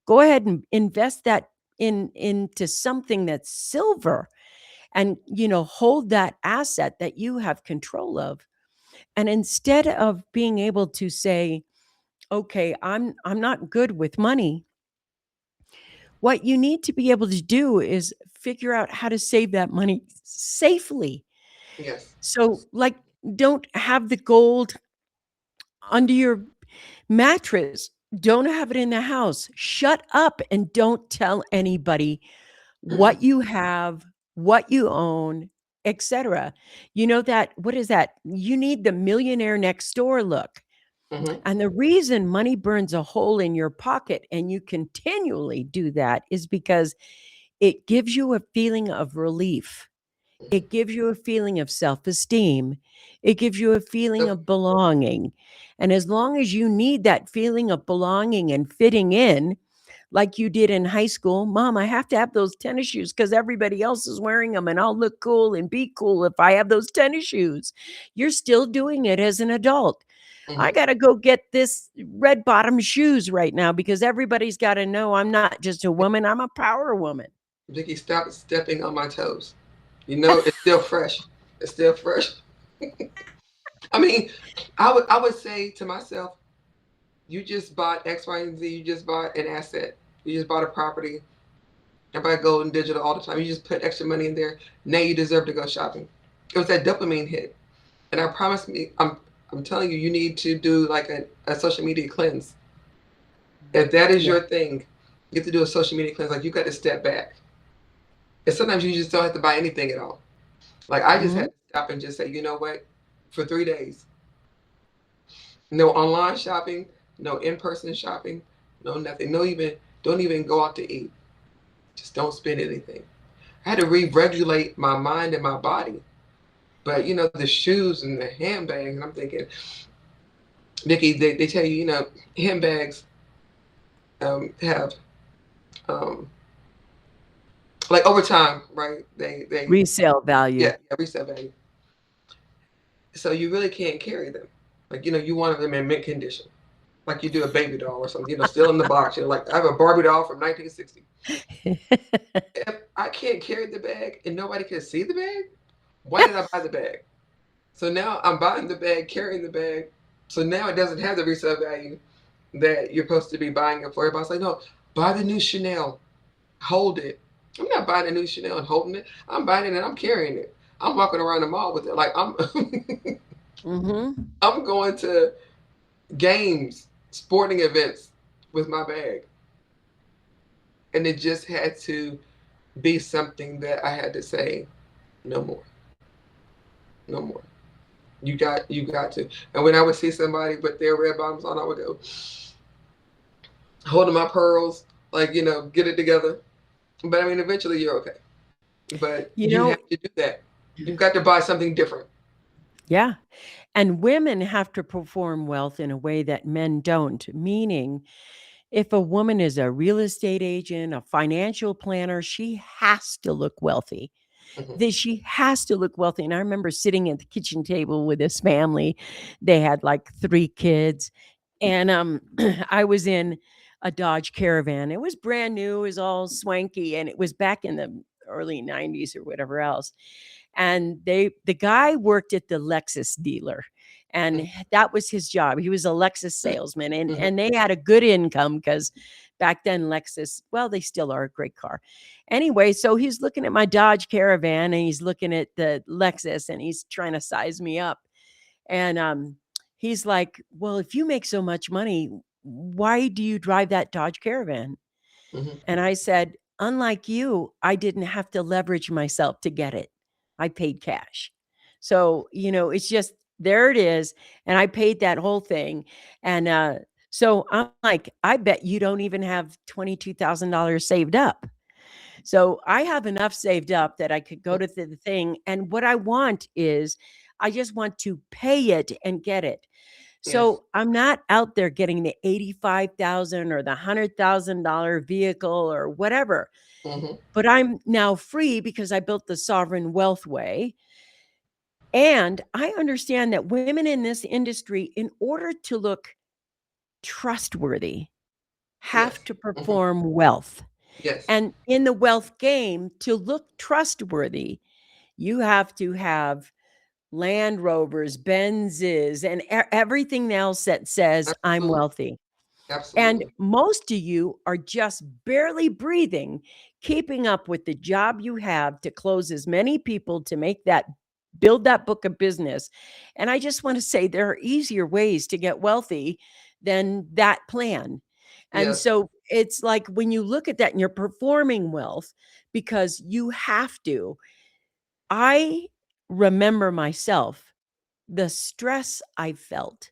Go ahead and invest that into something that's silver, and hold that asset that you have control of. And instead of being able to say, okay, I'm not good with money, what you need to be able to do is figure out how to save that money safely. Yes. So, like, don't have the gold under your mattress. Don't have it in the house. Shut up and don't tell anybody Mhm. what you have, what you own, etc. You know that, what is that? You need the millionaire next door look. Mhm. And the reason money burns a hole in your pocket and you continually do that is because it gives you a feeling of relief. Mhm. It gives you a feeling of self-esteem. It gives you a feeling So of belonging. And as long as you need that feeling of belonging and fitting in, like you did in high school, mom, I have to have those tennis shoes because everybody else is wearing them and I'll look cool and be cool if I have those tennis shoes. You're still doing it as an adult. I mhm. got to go get this red bottom shoes right now because everybody's got to know I'm not just a woman, I'm a power woman. Vickie, stop stepping on my toes. You know it's still fresh. It's still fresh. I mean, I would say to myself, you just bought X, Y, and Z. You just bought an asset. You just bought a property. I buy gold and digital all the time. You just put extra money in there. Now you deserve to go shopping. It was that dopamine hit. And I promise me, I'm telling you, you need to do like a social media cleanse. If that is Yeah. your thing, you have to do a social media cleanse. Like you got to step back. And sometimes you just don't have to buy anything at all. Like I just had Mhm. to stop and just say, you know what? For 3 days, no online shopping, no in-person shopping, no nothing. No even don't even go out to eat. Just don't spend anything. I had to re-regulate my mind and my body. But the shoes and the handbags, and I'm thinking, Vickie, they tell you, handbags have um, like over time, right? They Resale value. yeah, resale value. So you really can't carry them. Like you want them in mint condition, like you do a baby doll or something. Still in the box. Like I have a Barbie doll from 1960. If I can't carry the bag and nobody can see the bag, why did I buy the bag? So now I'm buying the bag, carrying the bag. So now it doesn't have the resale value that you're supposed to be buying it for. Everybody's like, no, buy the new Chanel, hold it. I'm not buying a new Chanel and holding it. I'm buying it and I'm carrying it. I'm walking around the mall with it. Like I'm Mhm. I'm going to games. sporting events with my bag. And it just had to be something that I had to say, no more, no more. You got to. And when I would see somebody with their red bottoms on, I would go, holding my pearls, like, get it together. But I mean, eventually you're okay. But You you know, have to do that. You've got to buy something different. yeah. And women have to perform wealth in a way that men don't, meaning if a woman is a real estate agent, a financial planner, she has to look wealthy. Hmm. She has to look wealthy. And I remember sitting at the kitchen table with this family. They had like 3 kids. And I was in a Dodge Caravan. It was brand new, it was all swanky, and it was back in the early 90s or whatever else. And the guy worked at the Lexus dealer, and that was his job. He was a Lexus salesman, and Hmm. they had a good income because back then Lexus, well, they still are a great car. Anyway, so he's looking at my Dodge Caravan and he's looking at the Lexus and he's trying to size me up. And he's like, "Well, if you make so much money, why do you drive that Dodge Caravan?" Hmm. And I said, "Unlike you, I didn't have to leverage myself to get it. I paid cash." So, it's just there it is. And I paid that whole thing. And so I'm like, I bet you don't even have $22,000 saved up. So I have enough saved up that I could go to the thing. And what I want is I just want to pay it and get it. Yes. So I'm not out there getting the 85,000 or the $100,000 vehicle or whatever, Hmm. but I'm now free because I built the sovereign wealth way. And I understand that women in this industry, in order to look trustworthy, have Yes. to Hmm. perform wealth. Yes. And in the wealth game, to look trustworthy, you have to have Land Rovers, Benzes, and everything else that says I'm Absolutely. wealthy. And Absolutely. most of you are just barely breathing, keeping up with the job you have to close as many people to make that build that book of business. And I just want to say there are easier ways to get wealthy than that plan. And Yes. so it's like when you look at that and you're performing wealth because you have to. I remember myself, the stress I felt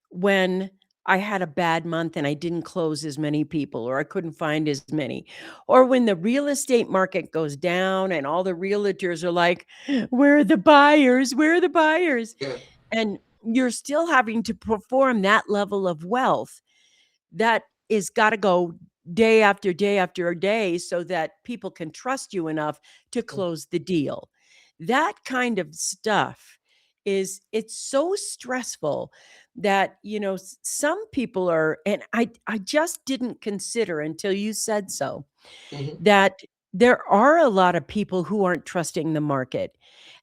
when I had a bad month and I didn't close as many people or I couldn't find as many, or when the real estate market goes down and all the realtors are like, "Where are the buyers? Where are the buyers?" Yeah. And you're still having to perform that level of wealth that is gotta go day after day after day so that people can trust you enough to close the deal. That kind of stuff it's so stressful that, some people are and I just didn't consider until you said so, Hmm. that there are a lot of people who aren't trusting the market.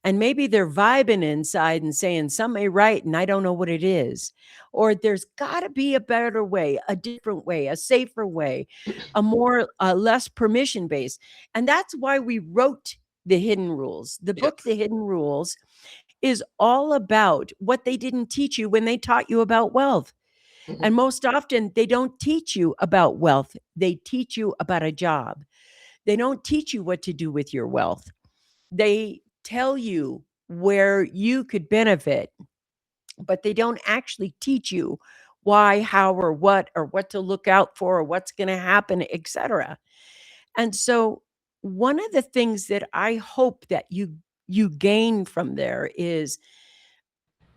And maybe they're vibing inside and saying, "Some may right, and I don't know what it is." Or there's got to be a better way, a different way, a safer way, a more, less permission based. And that's why we wrote The Hidden Rules. The book, Yes. The Hidden Rules, is all about what they didn't teach you when they taught you about wealth. Hmm. And most often, they don't teach you about wealth, they teach you about a job. They don't teach you what to do with your wealth. They tell you where you could benefit, but they don't actually teach you why, how, or what to look out for, or what's going to happen, etc. And so, one of the things that I hope that you gain from there is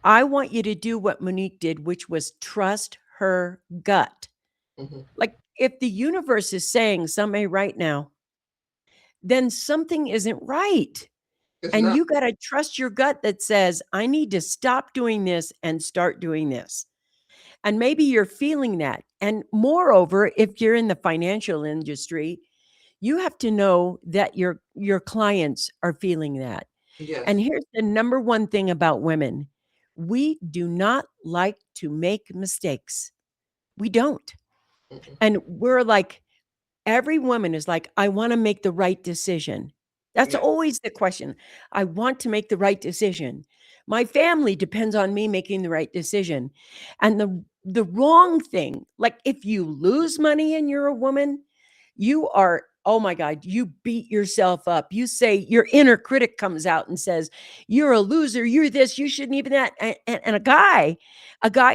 I want you to do what Monique did, which was trust her gut. Hmm. Like if the universe is saying something right now, then something isn't right. It's And not. you got to trust your gut that says, I need to stop doing this and start doing this. And maybe you're feeling that. And moreover, if you're in the financial industry, you have to know that your clients are feeling that. And Yes. here's the number one thing about women. We do not like to make mistakes. We don't. Hmm. And we're like, every woman is like, I want to make the right decision. That's Yes. always the question. I want to make the right decision. My family depends on me making the right decision. And the wrong thing, like if you lose money and you're a woman, you are, oh my God, you beat yourself up. You say your inner critic comes out and says, you're a loser, you're this, you shouldn't even that. And a guy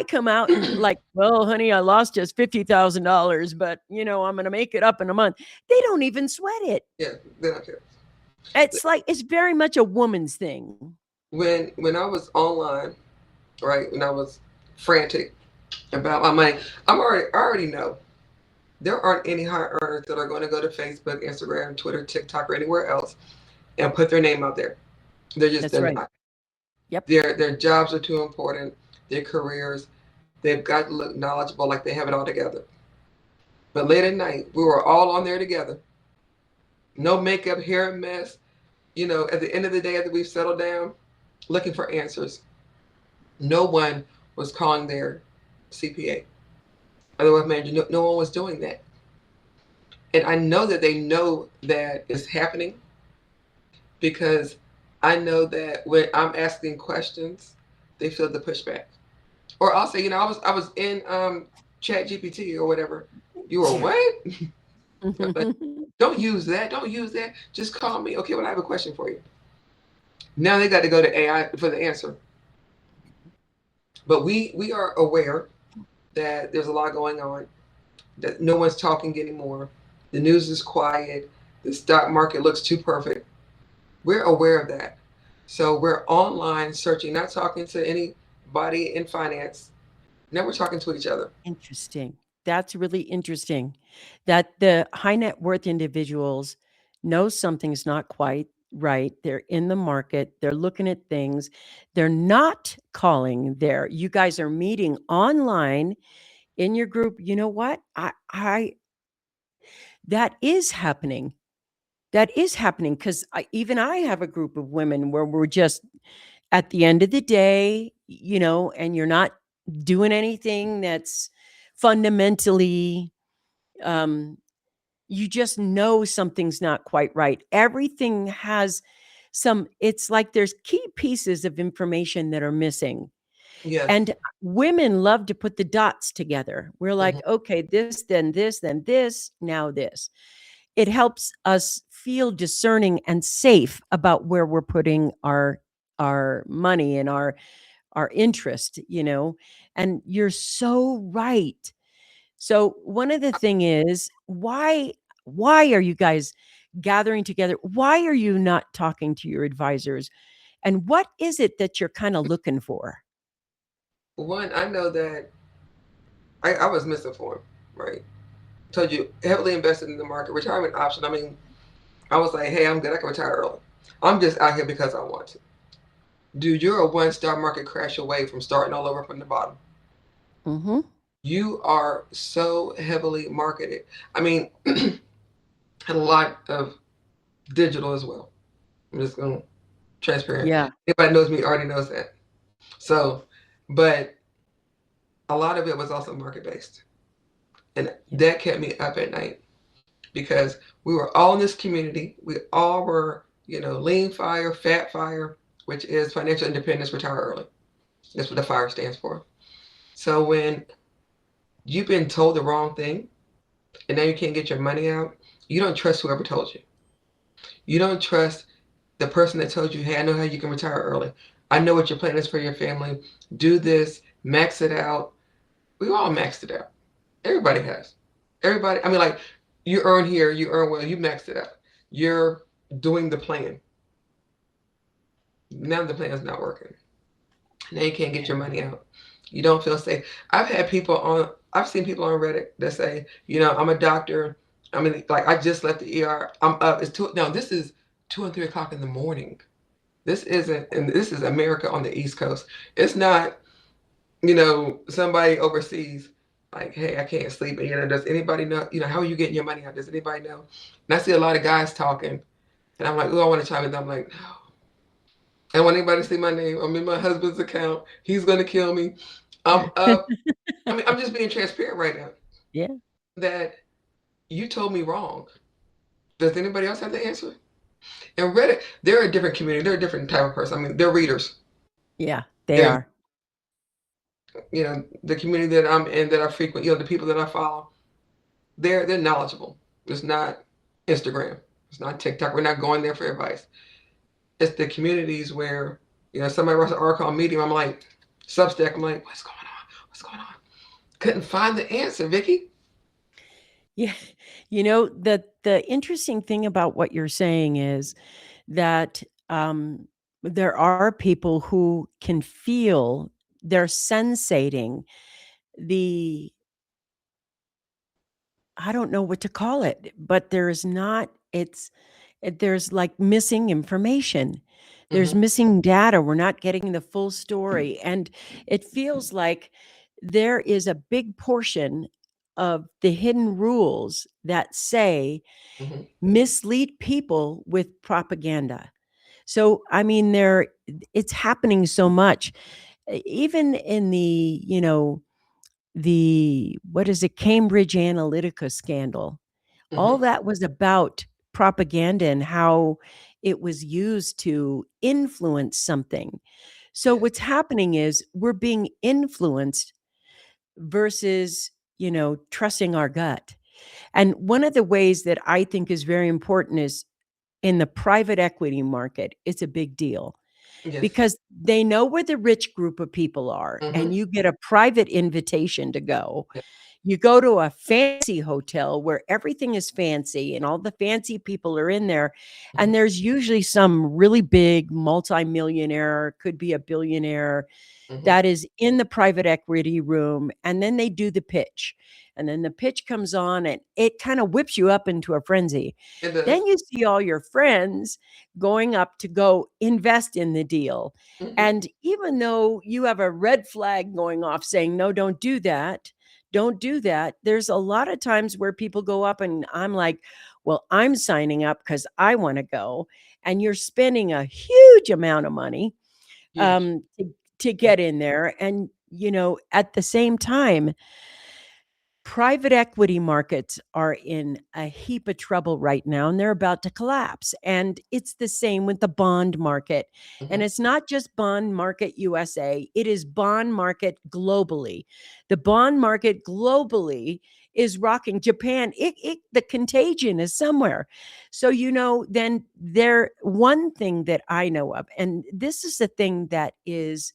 come out and like, well, honey, I lost just $50,000, but I'm going to make it up in a month. They don't even sweat it. Yeah, they don't care. It's like, it's very much a woman's thing. When I was online, right, when I was frantic about my money, I already know there aren't any high earners that are going to go to Facebook, Instagram, Twitter, TikTok, or anywhere else and put their name out there. That's They're right. not. Yep. Their jobs are too important. Their careers, they've got to look knowledgeable like they have it all together. But late at night, we were all on there together. No makeup, hair mess. At the end of the day, after we've settled down, looking for answers. No one was calling their CPA. Otherwise, manager, no one was doing that. And I know that they know that it's happening because I know that when I'm asking questions, they feel the pushback. Or I'll say, I was in Chat GPT or whatever. You were what? Like, don't use that. Don't use that. Just call me. Okay, well, I have a question for you. Now they got to go to AI for the answer. But we are aware that there's a lot going on, that no one's talking anymore. The news is quiet. The stock market looks too perfect. We're aware of that. So we're online searching, not talking to anybody in finance. Now we're talking to each other. Interesting. That's really interesting that the high net worth individuals know something's not quite right. They're in the market, they're looking at things. They're not calling there. You guys are meeting online in your group. You know what? I that is happening. That is happening because even I have a group of women where we're just at the end of the day, and you're not doing anything that's fundamentally, um, you just know something's not quite right. Everything has it's like there's key pieces of information that are missing. Yes. And women love to put the dots together. We're like, Hmm. okay, this, then this, now this. It helps us feel discerning and safe about where we're putting our money and our interest, and you're so right. So one of the thing is, why are you guys gathering together? Why are you not talking to your advisors? And what is it that you're kind of looking for? One, I know that I was misinformed, right? Told you heavily invested in the market, retirement option. I mean, I was like, hey, I'm good. I can retire early. I'm just out here because I want to. Dude, you're a one-star market crash away from starting all over from the bottom. Mm-hmm. You are so heavily marketed. I mean, had a lot of digital as well. I'm just going to transparent. Yeah. Anybody knows me already knows that. So, but a lot of it was also market based. And Yeah. that kept me up at night because we were all in this community. We all were, lean fire, fat fire, which is financial independence, retire early. That's what the fire stands for. So when you've been told the wrong thing and now you can't get your money out, you don't trust whoever told you. You don't trust the person that told you, hey, I know how you can retire early. I know what your plan is for your family. Do this, max it out. We all maxed it out. Everybody has. Everybody, I mean, like, you earn here, you earn well, you maxed it out. You're doing the plan. Now the plan is not working. Now you can't get your money out. You don't feel safe. I've seen people on Reddit that say, I'm a doctor. I mean, like, I just left the ER. I'm up. This is 2 and 3 o'clock in the morning. This isn't, and this is America on the East Coast. It's not, somebody overseas, like, hey, I can't sleep. And, does anybody know, how are you getting your money out? Does anybody know? And I see a lot of guys talking, and I'm like, oh, I want to chime in. I'm like, no. I don't want anybody to see my name. I'm in my husband's account. He's going to kill me. I'm up. I mean, I'm just being transparent right now Yeah. that you told me wrong. Does anybody else have the answer? And Reddit, they're a different community. They're a different type of person. I mean, they're readers. Yeah, they And are. the community that I'm in, that I frequent, the people that I follow, they're knowledgeable. It's not Instagram. It's not TikTok. We're not going there for advice. It's the communities where, somebody writes an article on Medium. I'm like, Substack. I'm like, what's going on? What's going on? Couldn't find the answer, Vickie. Yeah. The interesting thing about what you're saying is that, there are people who can feel they're sensating the I don't know what to call it, but there's not it's there's, like, missing information. There's Mm-hmm. missing data, we're not getting the full story, and it feels like there is a big portion of the hidden rules that say, Mm-hmm. mislead people with propaganda. So, I mean, it's happening so much. Even in the what is it, Cambridge Analytica scandal. All Mm-hmm. that was about propaganda and how it was used to influence something. So Yes. what's happening is we're being influenced versus, trusting our gut. And one of the ways that I think is very important is in the private equity market, it's a big deal Yes. because they know where the rich group of people are, Mm-hmm. and you get a private invitation to go. Yeah. You go to a fancy hotel where everything is fancy and all the fancy people are in there, Mm-hmm. and there's usually some really big multimillionaire, could be a billionaire, Mm-hmm. that is in the private equity room, and then they do the pitch. And then the pitch comes on and it kind of whips you up into a frenzy. It does. Then you see all your friends going up to go invest in the deal. Mm-hmm. And even though you have a red flag going off saying, no, don't do that, don't do that. There's a lot of times where people go up and I'm like, well, I'm signing up because I want to go. And you're spending a huge amount of money, Huge. to get in there. And, at the same time, private equity markets are in a heap of trouble right now and they're about to collapse. And it's the same with the bond market. And Mm-hmm. it's not just bond market USA, it is bond market globally. The bond market globally is rocking Japan. The contagion is somewhere. So, then one thing that I know of, and this is the thing that is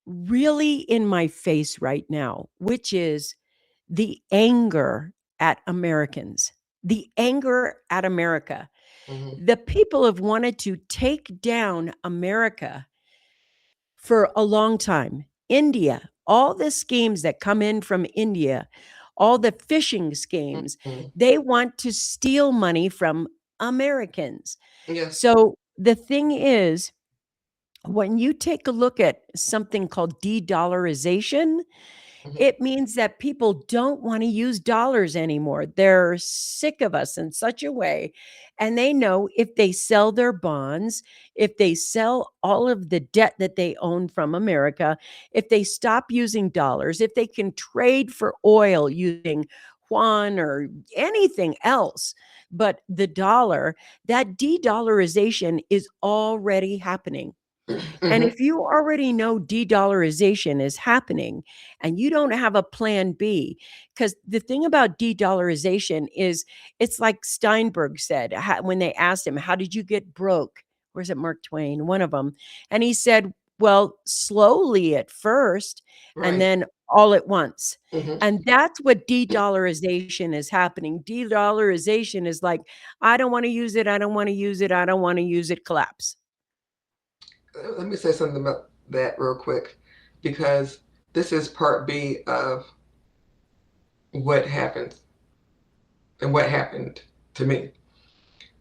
really in my face right now, which is the anger at Americans, the anger at America. Mm-hmm. The people have wanted to take down America for a long time. India, all the schemes that come in from India, all the phishing schemes, Mm-hmm. they want to steal money from Americans. Yes. So the thing is, when you take a look at something called de-dollarization, Mm-hmm. it means that people don't wanna use dollars anymore. They're sick of us in such a way, and they know if they sell their bonds, if they sell all of the debt that they own from America, if they stop using dollars, if they can trade for oil using yuan or anything else but the dollar, that de-dollarization is already happening. And Mm-hmm. if you already know de-dollarization is happening and you don't have a plan B, because the thing about de-dollarization is it's like Steinberg said when they asked him, how did you get broke? Where's it, Mark Twain? One of them. And he said, well, slowly at first, and Right. then all at once. Mm-hmm. And that's what de-dollarization is happening. De-dollarization is like, I don't want to use it. I don't want to use it. I don't want to use it. Collapse. Let me say something about that real quick, because this is part B of what happens and what happened to me.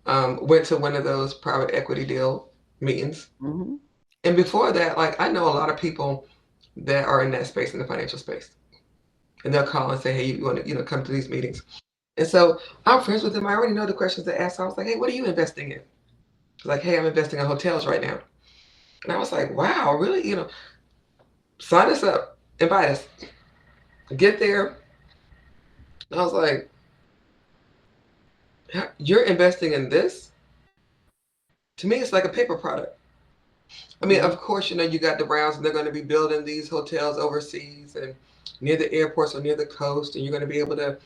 Went to one of those private equity deal meetings. Mhm. And before that, like, I know a lot of people that are in that space, in the financial space. And they'll call and say, hey, you want to, come to these meetings. And so I'm friends with them. I already know the questions to ask. So I was like, hey, what are you investing in? Like, hey, I'm investing in hotels right now. And I was like, wow, really? Sign us up, invite us. Get there. And I was like, you're investing in this? To me, it's like a paper product. I mean, of Mhm. course, you got the Browns, and they're going to be building these hotels overseas and near the airports or near the coast, and you're going to be able to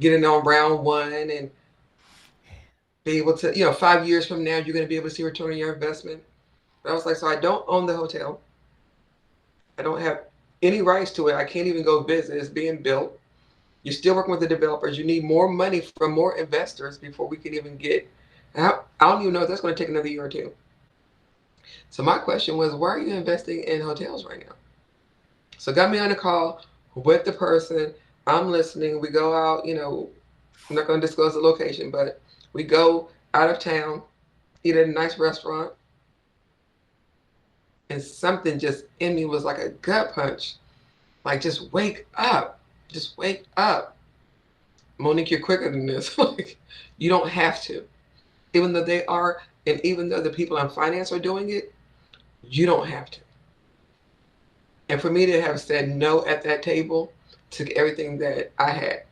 get in on round one and be able to, 5 years from now, you're going to be able to see return on your investment. But I was like, so I don't own the hotel. I don't have any rights to it. I can't even go visit. It's being built. You're still working with the developers. You need more money from more investors before we can even get. I don't even know if that's going to take another year or two. So my question was, why are you investing in hotels right now? So got me on a call with the person. I'm listening. We go out. I'm not going to disclose the location, but we go out of town, eat at a nice restaurant, and something just in me was like a gut punch. Like, just wake up. Just wake up. Monique, you're quicker than this. Like, you don't have to. Even though they are, and even though the people in finance are doing it, you don't have to. And for me to have said no at that table took everything that I had.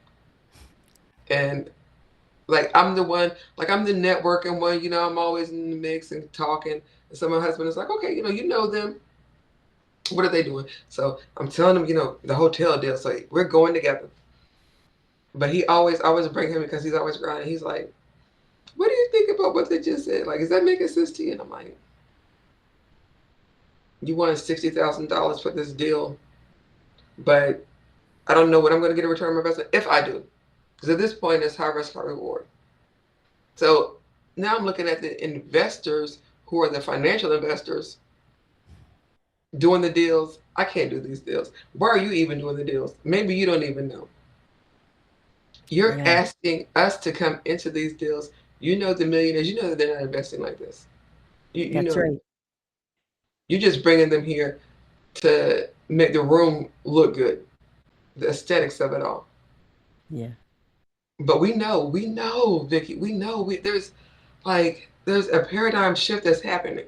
And like, I'm the one, like, I'm the networking one, I'm always in the mix and talking. And so my husband is like, okay, you know them. What are they doing? So I'm telling him, the hotel deal. So we're going together. But he always bring him because he's always grinding. He's like, what do you think about what they just said? Like, is that making sense to you? And I'm like, you wanted $60,000 for this deal, but I don't know what I'm going to get a return on my investment if I do. Because at this point, it's high risk, high reward. So now I'm looking at the investors who are the financial investors doing the deals. I can't do these deals. Why are you even doing the deals? Maybe you don't even know. You're Yeah, asking us to come into these deals. You know the millionaires. You know that they're not investing like this. You that's know right. you're just bringing them here to make the room look good, the aesthetics of it all. Yeah. But we know, Vickie, we know there's a paradigm shift that's happening.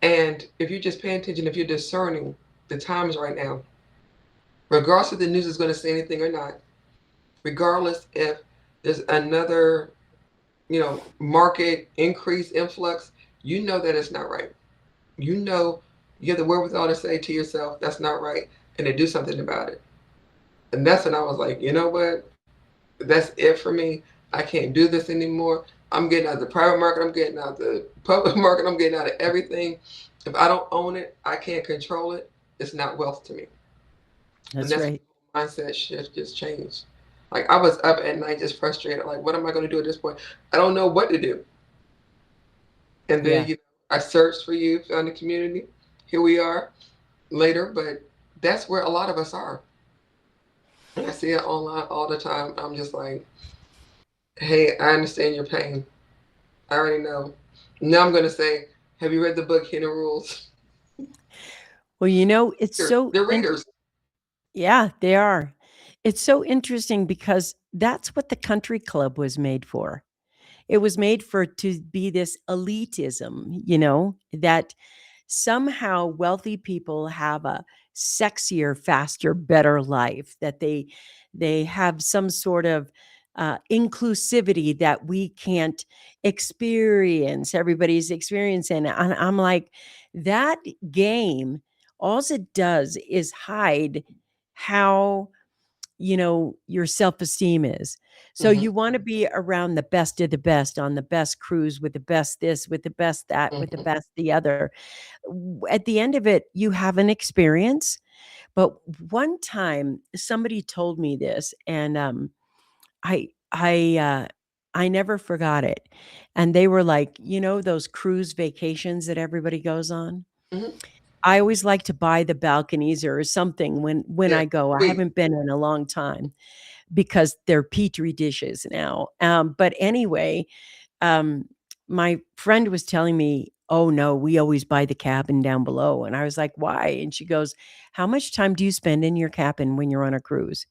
And if you're just paying attention, if you're discerning the times right now, regardless if the news is going to say anything or not, regardless if there's another, market increase, influx, you know that it's not right. You know you have the wherewithal to say to yourself, that's not right, and to do something about it. And that's when I was like, you know what? That's it for me. I can't do this anymore. I'm getting out of the private market. I'm getting out of the public market. I'm getting out of everything. If I don't own it, I can't control it. It's not wealth to me. And That's that's when right. the mindset shift just changed. Like, I was up at night just frustrated. Like, what am I going to do at this point? I don't know what to do. And then, Yeah. I searched for you, found the community. Here we are later, but that's where a lot of us are. And I see it online all the time. I'm just like, hey, I understand your pain. I already know. Now I'm going to say, have you read the book Hidden Rules? Well, it's so They're readers. yeah, they are. It's so interesting because that's what the country club was made for. It was made for to be this elitism, that somehow wealthy people have a sexier, faster, better life, that they have some sort of inclusivity that we can't experience. Everybody's experiencing it. And I'm like, that game, all it does is hide how your self-esteem is. So Hmm. you want to be around the best of the best on the best cruise with the best this, with the best that, with the Hmm. best the other. At the end of it, you have an experience. But one time somebody told me this, and I I uh I never forgot it. And they were like, those cruise vacations that everybody goes on. Hmm. I always like to buy the balconies or something when Yeah. I go. I Wait. haven't been in a long time because they're petri dishes now. But anyway, um, my friend was telling me, "Oh no, we always buy the cabin down below." And I was like, "Why?" And she goes, "How much time do you spend in your cabin when you're on a cruise?"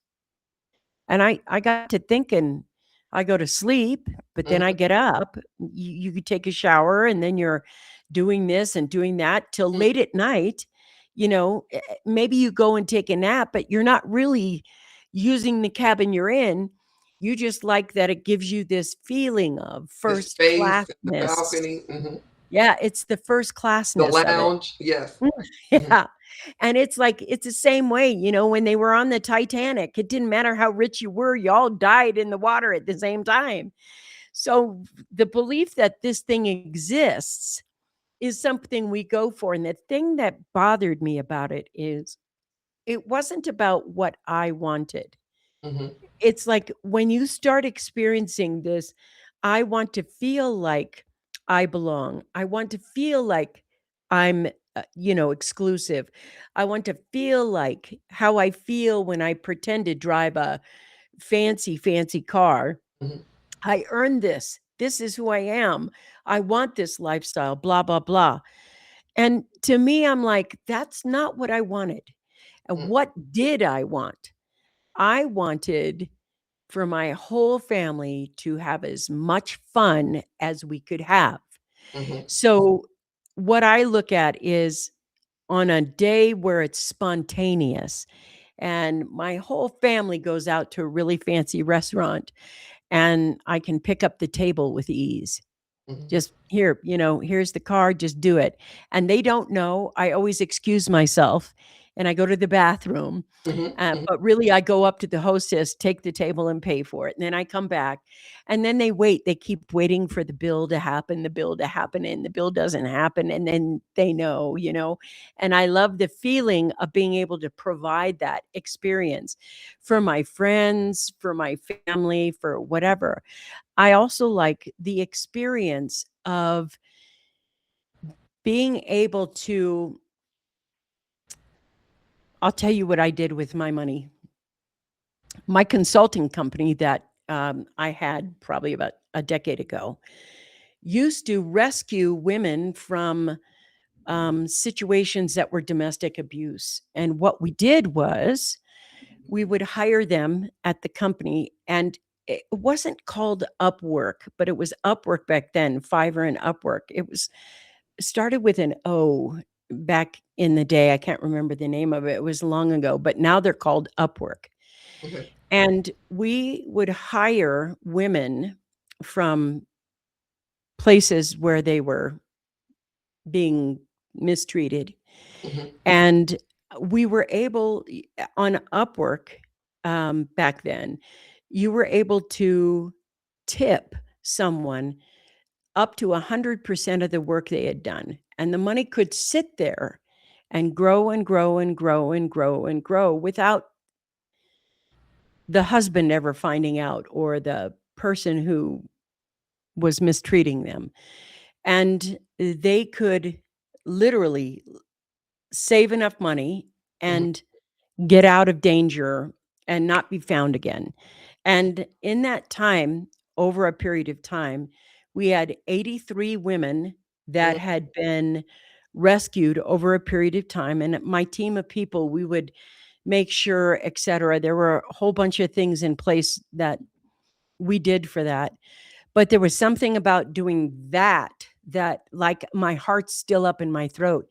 And I got to thinking, I go to sleep, but then I Hmm. get up. You could take a shower, and then you're doing this and doing that till Hmm. late at night. Maybe you go and take a nap, but you're not really using the cabin you're in. You just like that it gives you this feeling of The first space, the classness. balcony. Hmm. Yeah, it's the first The classness of it. lounge, yes. Mm, Mhm, yeah, and it's like it's the same way, when they were on the Titanic, it didn't matter how rich you were, you all died in the water at the same time. So, the belief that this thing exists is something we go for, and the thing that bothered me about it is it wasn't about what I wanted. mhm, It's like when you start experiencing this, I want to feel like I belong. I want to feel like I'm, exclusive. I want to feel like how I feel when I pretend to drive a fancy, fancy car. mhm, I earned this. This is who I am. I want this lifestyle, blah, blah, blah. And to me, I'm like, that's not what I wanted. And mm, what did I want? I wanted for my whole family to have as much fun as we could have. mhm, So, what I look at is on a day where it's spontaneous and my whole family goes out to a really fancy restaurant and I can pick up the table with ease. mhm, Just here, here's the card, just do it. And they don't know. I always excuse myself and I go to the bathroom. mhm, mhm, But really, I go up to the hostess, take the table, and pay for it. And then I come back. And then they wait. They keep waiting for the bill to happen, and the bill doesn't happen. And then they know. And I love the feeling of being able to provide that experience for my friends, for my family, for whatever. I also like the experience of being able to I'll tell you what I did with my money. My consulting company that, I had probably about a decade ago used to rescue women from, situations that were domestic abuse, and what we did was we would hire them at the company, and it wasn't called Upwork, but it was Upwork back then, Fiverr and Upwork. Started with an O back in the day. I can't remember the name of it. It was long ago, but now they're called Upwork. okay, And we would hire women from places where they were being mistreated. mhm, And we were able, on Upwork, back then, you were able to tip someone up to 100% of the work they had done. And the money could sit there and grow and grow and grow and grow and grow without the husband ever finding out or the person who was mistreating them. And they could literally save enough money mhm, and get out of danger and not be found again. And in that time, over a period of time, we had 83 women that mhm, had been rescued over a period of time. And my team of people, we would make sure, et cetera. There were a whole bunch of things in place that we did for that. But there was something about doing that like my heart's still up in my throat.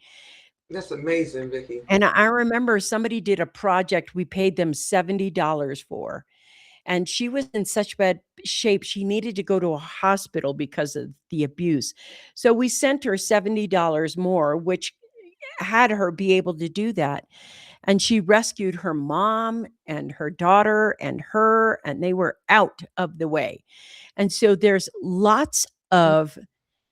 that's amazing, Vickie. And I remember somebody did a project we paid them $70 for, and she was in such bad shape, she needed to go to a hospital because of the abuse. So we sent her $70 more, which had her be able to do that. And she rescued her mom and her daughter and her, and they were out of the way. And so there's lots Mhm, of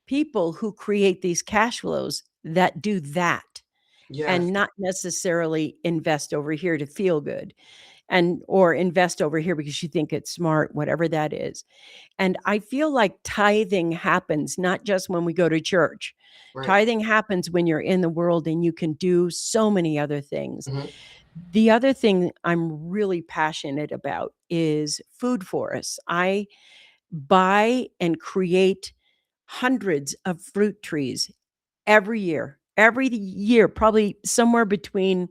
people who create these cash flows that do that yes, and not necessarily invest over here to feel good and or invest over here because you think it's smart, whatever that is. And I feel like tithing happens not just when we go to church. right, Tithing happens when you're in the world and you can do so many other things. mhm, The other thing I'm really passionate about is food forests. I buy and create hundreds of fruit trees every year. Every year, probably somewhere between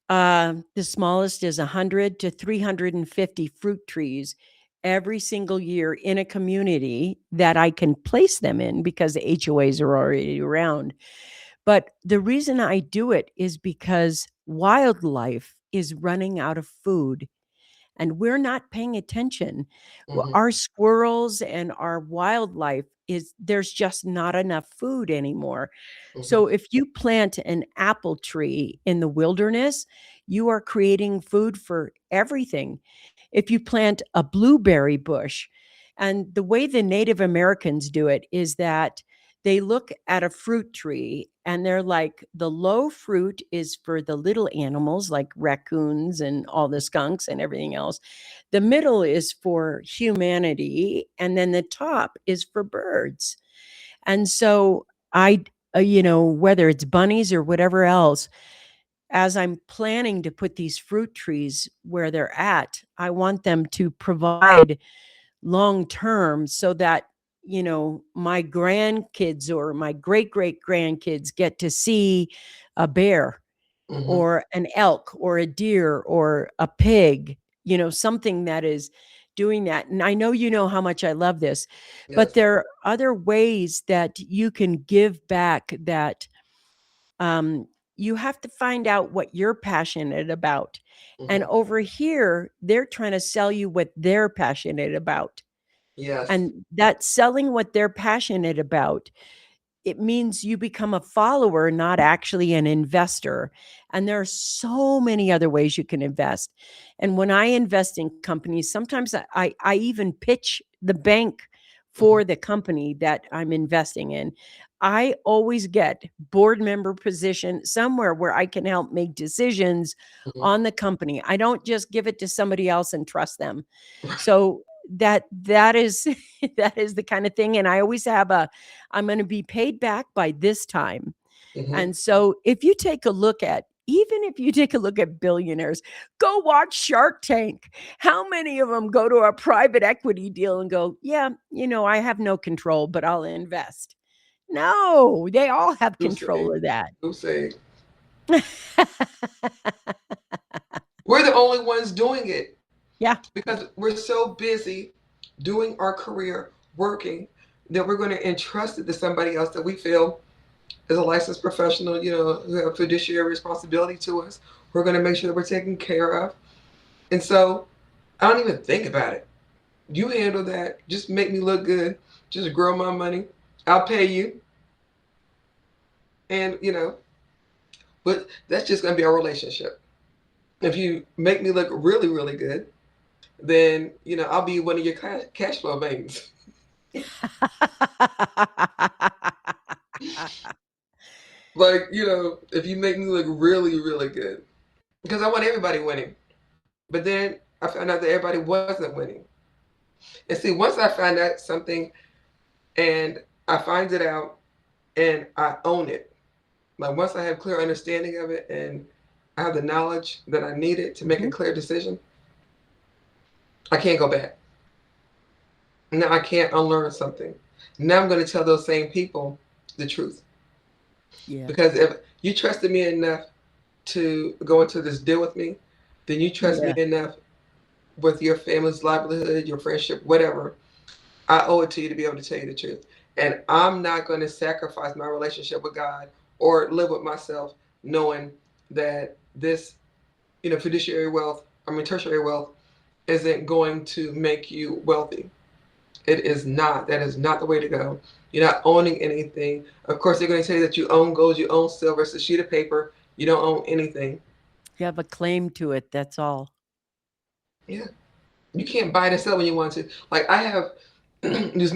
the smallest is 100 to 350 fruit trees every single year in a community that I can place them in because the HOAs are already around. But the reason I do it is because wildlife is running out of food and we're not paying attention. Hmm. Our squirrels and our wildlife is there's just not enough food anymore. Hmm. So if you plant an apple tree in the wilderness, you are creating food for everything. If you plant a blueberry bush, and the way the Native Americans do it is that they look at a fruit tree and they're like, the low fruit is for the little animals like raccoons and all the skunks and everything else. The middle is for humanity. And then the top is for birds. And so whether it's bunnies or whatever else, as I'm planning to put these fruit trees where they're at, I want them to provide long term so that, my grandkids or my great great grandkids get to see a bear Hmm. or an elk or a deer or a pig, something that is doing that. And I know you know how much I love this, but Yes. there are other ways that you can give back that um, you have to find out what you're passionate about. And Hmm. over here, they're trying to sell you what they're passionate about. Yes. And that selling what they're passionate about, it means you become a follower, not actually an investor. And there are so many other ways you can invest. And when I invest in companies, sometimes I even pitch the bank Hmm. for the company that I'm investing in. I always get board member position somewhere where I can help make decisions Hmm. on the company. I don't just give it to somebody else and trust them. So that is that is the kind of thing. And I always have I'm going to be paid back by this time. Hmm. And so even if you take a look at billionaires, go watch Shark Tank. How many of them go to a private equity deal and go, yeah, I have no control, but I'll invest? No, they all have Who say? control of that. Who say? We're the only ones doing it Yeah. because we're so busy doing our career, working, that we're going to entrust it to somebody else that we feel is a licensed professional, who have fiduciary responsibility to us. We're going to make sure that we're taken care of. And so I don't even think about it. You handle that. Just make me look good. Just grow my money. I'll pay you. And, but that's just going to be our relationship. If you make me look really, really good, then, I'll be one of your cash flow babies. Like, if you make me look really, really good. Because I want everybody winning. But then I found out that everybody wasn't winning. And see, once I find out something and I find it out and I own it, like once I have clear understanding of it and I have the knowledge that I needed to make a Mhm. clear decision, I can't go back. Now I can't unlearn something. Now I'm going to tell those same people the truth. Yeah. Because if you trusted me enough to go into this deal with me, then you trust me Yeah. enough with your family's livelihood, your friendship, whatever. I owe it to you to be able to tell you the truth. And I'm not going to sacrifice my relationship with God or live with myself knowing that this, fiduciary wealth, tertiary wealth isn't going to make you wealthy. It is not. That is not the way to go. You're not owning anything. Of course, they're going to tell you that you own gold, you own silver. It's a sheet of paper. You don't own anything. You have a claim to it. That's all. Yeah. You can't buy it and sell when you want to. Like I have these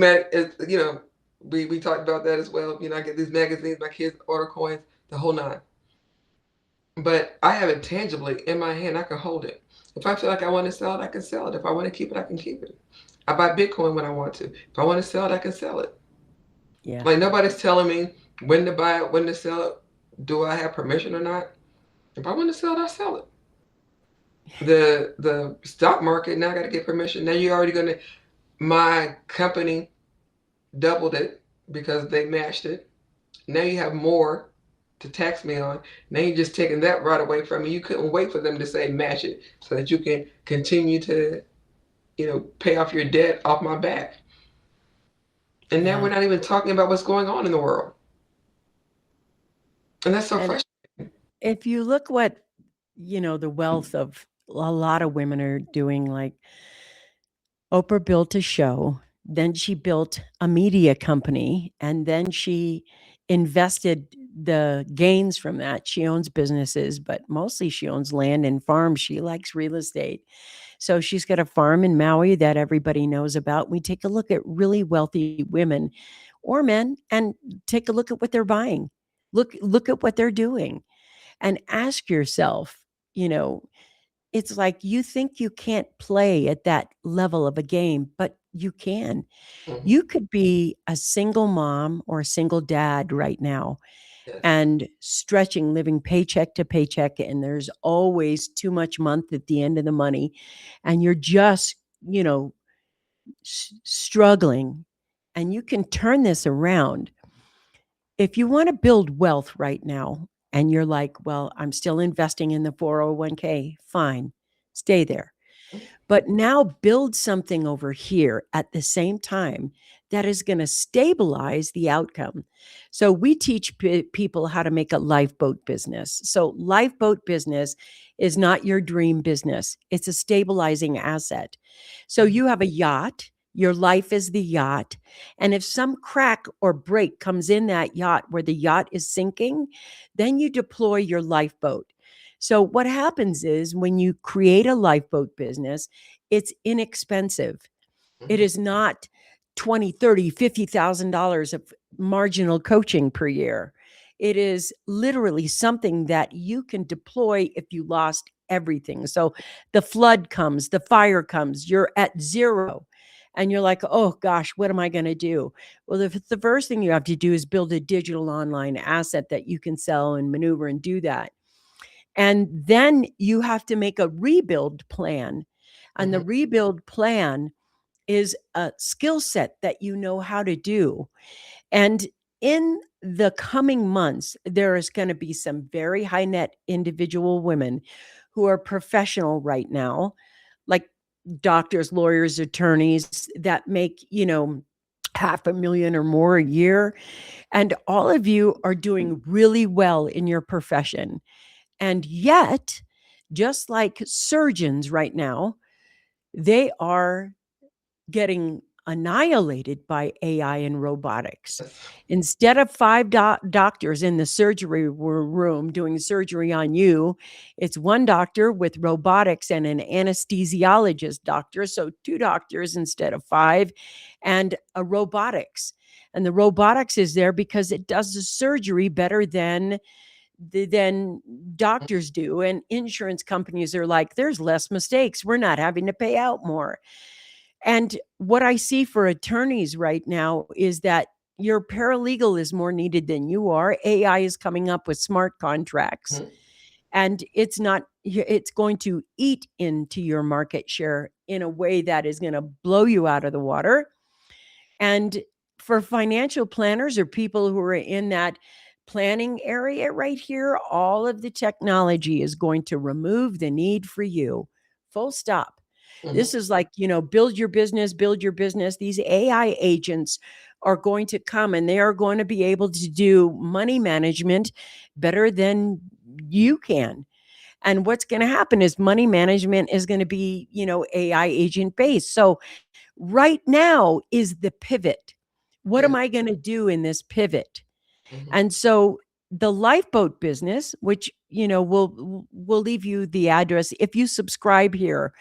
we talked about that as well. I get these magazines, my kids order coins, the whole nine. But I have it tangibly in my hand. I can hold it. If I feel like I want to sell it, I can sell it. If I want to keep it, I can keep it. I buy Bitcoin when I want to. If I want to sell it, I can sell it. Yeah. Like nobody's telling me when to buy it, when to sell it. Do I have permission or not? If I want to sell it, I sell it. The stock market, now I got to get permission. Now you're already gonna my company doubled it because they matched it. Now you have more to tax me on. Now you're just taking that right away from me. You couldn't wait for them to say match it so that you can continue to, pay off your debt off my back. And now Yeah. we're not even talking about what's going on in the world. And that's so And frustrating. if you look what, the wealth of a lot of women are doing. Like Oprah built a show, then she built a media company, and then she invested the gains from that. She owns businesses, but mostly she owns land and farms. She likes real estate. So she's got a farm in Maui that everybody knows about. We take a look at really wealthy women or men and take a look at what they're buying. Look at what they're doing and ask yourself, you know, it's like you think you can't play at that level of a game, but you can. Mhm. You could be a single mom or a single dad right now Yes. and stretching, living paycheck to paycheck, and there's always too much month at the end of the money, and you're just, struggling, and you can turn this around. If you want to build wealth right now and you're like, well, I'm still investing in the 401k, fine, stay there. Mhm. But now build something over here at the same time that is going to stabilize the outcome. So we teach people how to make a lifeboat business. So lifeboat business is not your dream business. It's a stabilizing asset. So Mhm. you have a yacht, your life is the yacht, and if some crack or break comes in that yacht where the yacht is sinking, then you deploy your lifeboat. So what happens is when you create a lifeboat business, it's inexpensive. It Mhm. is not 20, 30, $50,000 of marginal coaching per year. It is literally something that you can deploy if you lost everything. So the flood comes, the fire comes, you're at zero. And you're like, oh gosh, what am I going to do? Well, the first thing you have to do is build a digital online asset that you can sell and maneuver and do that. And then you have to make a rebuild plan. And the Mhm. rebuild plan is a skill set that you know how to do. And in the coming months, there is going to be some very high net individual women who are professional right now, like doctors, lawyers, attorneys that make, half a million or more a year. And all of you are doing really well in your profession. And yet, just like surgeons right now, they are getting annihilated by AI and robotics. Yes. Instead of five doctors in the surgery room doing surgery on you, it's one doctor with robotics and an anesthesiologist doctor. So two doctors instead of five, and a robotics. And the robotics is there because it does the surgery better than doctors do. And insurance companies are like, there's less mistakes. We're not having to pay out more. And what I see for attorneys right now is that your paralegal is more needed than you are. AI is coming up with smart contracts, Mhm. and it's going to eat into your market share in a way that is going to blow you out of the water. And for financial planners or people who are in that planning area right here, all of the technology is going to remove the need for you. Full stop. Mhm. This is like, build your business, build your business. These AI agents are going to come and they are going to be able to do money management better than you can. And what's going to happen is money management is going to be, AI agent based. So right now is the pivot. What Yeah. am I going to do in this pivot? Mhm. And so the lifeboat business, which we'll leave you the address if you subscribe here.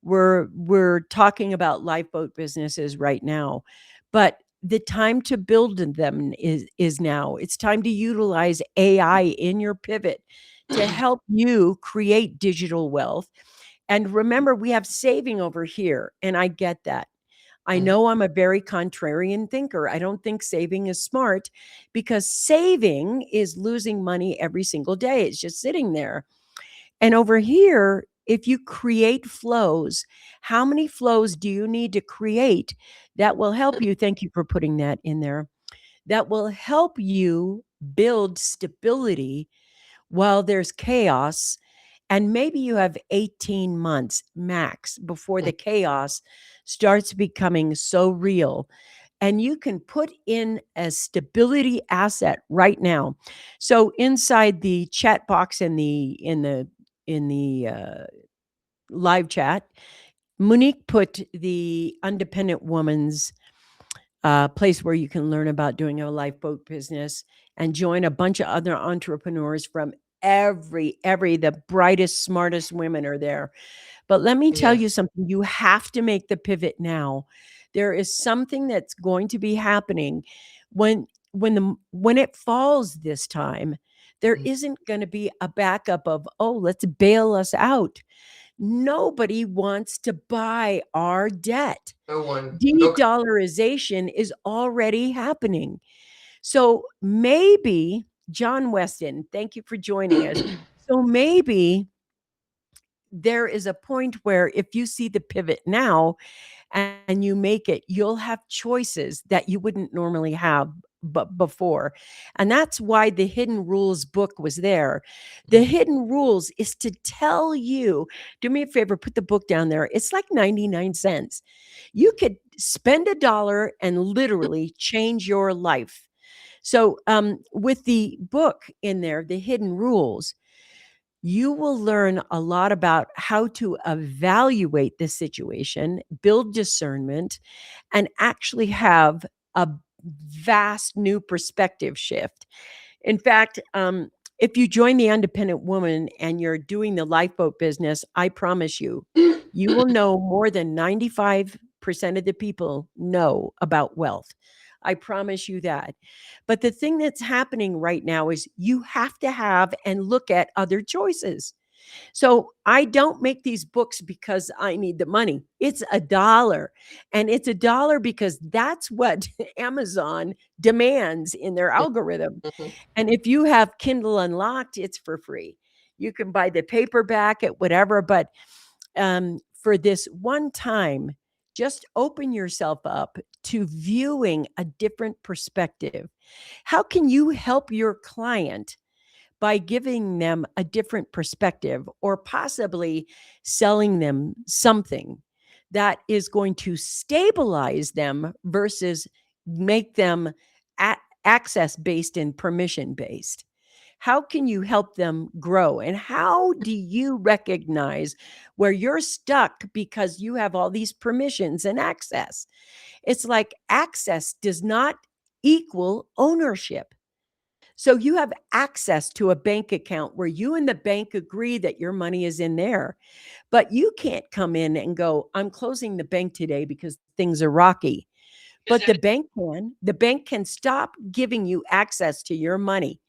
We're talking about lifeboat businesses right now, but the time to build them is now. It's time to utilize AI in your pivot to help you create digital wealth. And remember, we have saving over here, and I get that. I Mhm. know I'm a very contrarian thinker. I don't think saving is smart because saving is losing money every single day. It's just sitting there. And over here, if you create flows, how many flows do you need to create that will help you? Thank you for putting that in there. That will help you build stability while there's chaos. And maybe you have 18 months max before Mhm. the chaos starts becoming so real. And you can put in a stability asset right now. So inside the chat box in the live chat. Monique put the Independent Woman's place where you can learn about doing a lifeboat business and join a bunch of other entrepreneurs from every the brightest, smartest women are there. But let me tell you Yes. something, you have to make the pivot now. There is something that's going to be happening when it falls this time. There Mm. isn't going to be a backup of, oh, let's bail us out. Nobody wants to buy our debt. No one. No. De-dollarization is already happening. So maybe, John Weston, thank you for joining us. So maybe there is a point where if you see the pivot now and you make it, you'll have choices that you wouldn't normally have but before. And that's why the Hidden Rules book was there. The Hidden Rules is to tell you, do me a favor, put the book down there. It's like 99 cents. You could spend $1 and literally change your life. So, with the book in there, The Hidden Rules, you will learn a lot about how to evaluate the situation, build discernment, and actually have a vast new perspective shift. In fact, if you join the Independent Woman and you're doing the lifeboat business, I promise you, you will know more than 95% of the people know about wealth. I promise you that. But the thing that's happening right now is you have to have and look at other choices. So I don't make these books because I need the money. It's $1. And it's $1 because that's what Amazon demands in their algorithm. Mhm. And if you have Kindle Unlocked, it's for free. You can buy the paperback at whatever, but for this one time, just open yourself up to viewing a different perspective. How can you help your client by giving them a different perspective or possibly selling them something that is going to stabilize them versus make them access based and permission based? How can you help them grow? And how do you recognize where you're stuck because you have all these permissions and access? It's like access does not equal ownership. So you have access to a bank account where you and the bank agree that your money is in there, but you can't come in and go, I'm closing the bank today because things are rocky. But the bank can stop giving you access to your money,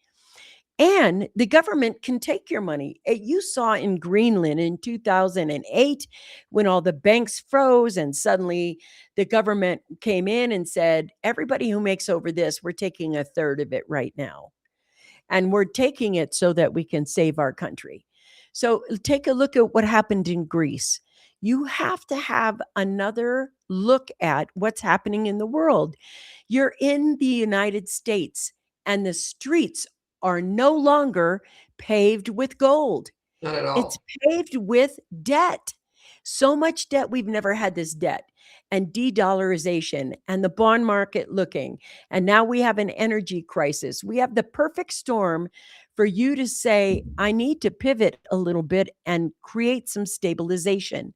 and the government can take your money. You saw in Greenland in 2008 when all the banks froze, and suddenly the government came in and said, everybody who makes over this, we're taking a third of it right now. And we're taking it so that we can save our country. So take a look at what happened in Greece. You have to have another look at what's happening in the world. You're in the United States, and the streets are no longer paved with gold. Not at It's all. paved with debt. So much debt, we've never had this debt, and de-dollarization and the bond market looking. And now we have an energy crisis. We have the perfect storm for you to say, I need to pivot a little bit and create some stabilization.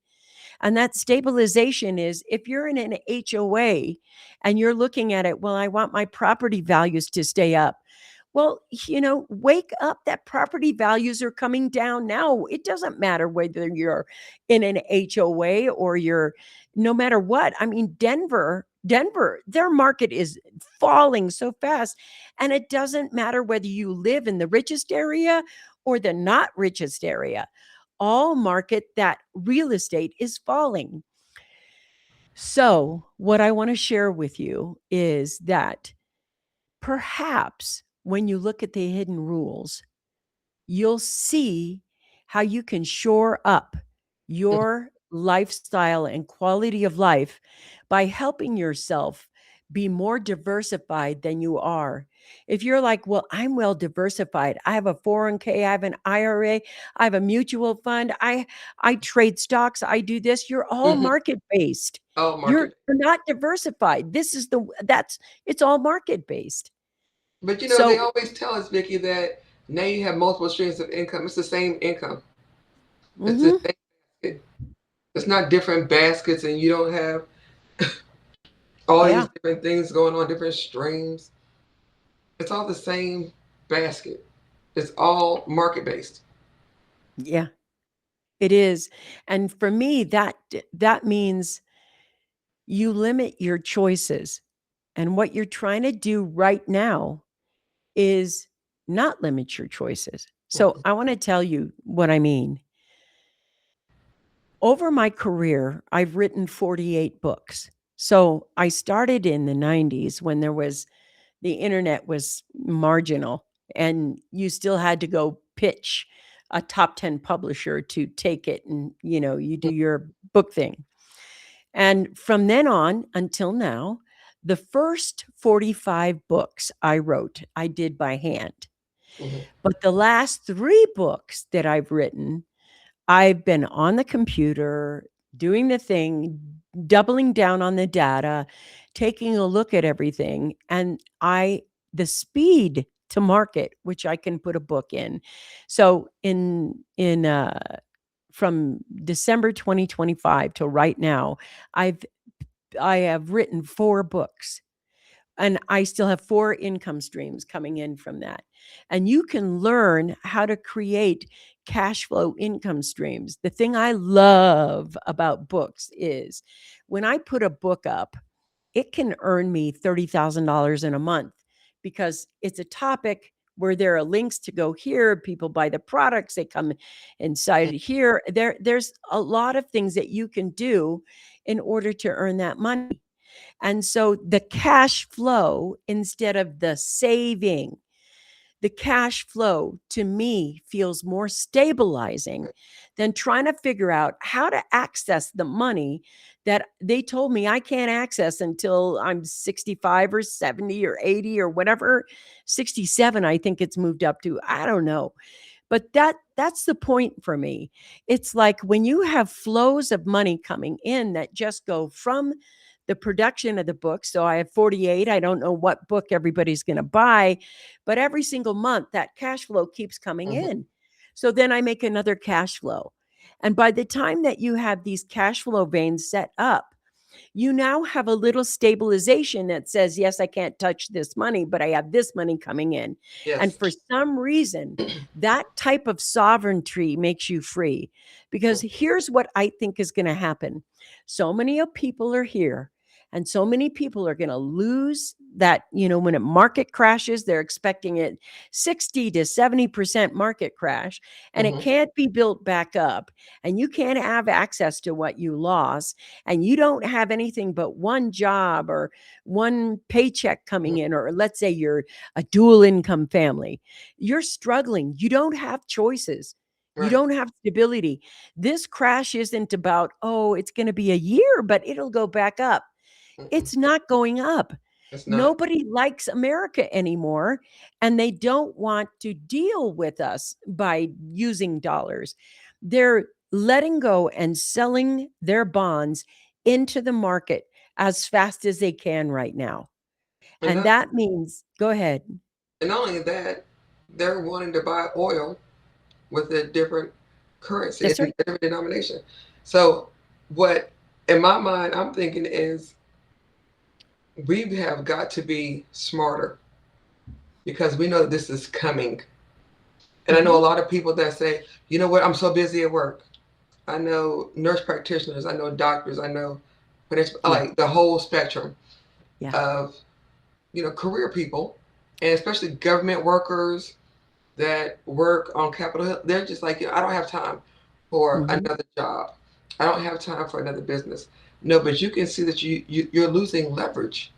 And that stabilization is if you're in an HOA and you're looking at it, well, I want my property values to stay up. Well, wake up. That property values are coming down now. It doesn't matter whether you're in an HOA or you're, no matter what. I mean, Denver, their market is falling so fast. And it doesn't matter whether you live in the richest area or the not richest area. All market, that real estate is falling. So, what I want to share with you is that perhaps when you look at the hidden rules, you'll see how you can shore up your lifestyle and quality of life by helping yourself be more diversified than you are. If you're like, well, I'm well diversified. I have a 401k, I have an IRA, I have a mutual fund, I trade stocks, I do this. You're all Mhm. market based. Oh, You're market. not diversified. This is the that's it's all market based. But they So, always tell us, Vicki, that now you have multiple streams of income. It's the same income. It's the mhm. same. It, it's not different baskets, and you don't have all these Yeah. different things going on, different streams. It's all the same basket. It's all market based. Yeah. It is. And for me, that means you limit your choices. And what you're trying to do right now is not limit your choices. So Mhm, I want to tell you what I mean. Over my career, I've written 48 books. So I started in the 90s when the internet was marginal and you still had to go pitch a top 10 publisher to take it, and you do your book thing. And from then on until now, the first 45 books I wrote, I did by hand. mhm, But the last 3 books that I've written, I've been on the computer doing the thing, doubling down on the data, taking a look at everything, and the speed to market, which I can put a book in. So in from December 2025 till right now, I've I have written 4 books, and I still have 4 income streams coming in from that. And you can learn how to create cash flow income streams. The thing I love about books is when I put a book up, it can earn me $30,000 in a month because it's a topic where there are links to go here. People buy the products, they come inside here. There's a lot of things that you can do in order to earn that money. And so the cash flow instead of the saving, the cash flow to me feels more stabilizing than trying to figure out how to access the money that they told me I can't access until I'm 65 or 70 or 80 or whatever. 67, I think it's moved up to. I don't know. But that's the point for me. It's like when you have flows of money coming in that just go from the production of the book. So I have 48. I don't know what book everybody's going to buy, but every single month that cash flow keeps coming mhm. in. So then I make another cash flow. And by the time that you have these cash flow veins set up, you now have a little stabilization that says, yes, I can't touch this money, but I have this money coming in. And Yes. for some reason, that type of sovereignty makes you free. Because here's what I think is going to happen: so many people are here, and so many people are going to lose that. When a market crashes, they're expecting it 60 to 70% market crash, and it Mhm, can't be built back up. And you can't have access to what you lost, and you don't have anything but one job or one paycheck mhm. coming in, or let's say you're a dual income family, you're struggling. You don't have choices. You Right. don't have stability. This crash isn't about, oh, it's going to be a year, but it'll go back up. Mm-mm. It's not going up. It's not. Nobody likes America anymore, and they don't want to deal with us by using dollars. They're letting go and selling their bonds into the market as fast as they can right now. And And not, that means, go ahead. and not only that, they're wanting to buy oil with a different currency, a That's right. different denomination. So, what in my mind I'm thinking is we have got to be smarter because we know this is coming. And I know a Mhm. lot of people that say, you know what, I'm so busy at work. I know nurse practitioners, I know doctors, I know Yeah. like the whole spectrum Yeah. of career people, and especially government workers that work on Capitol Hill. They're just like, I don't have time for Mhm. another job. I don't have time for another business. No, but you can see that you're losing leverage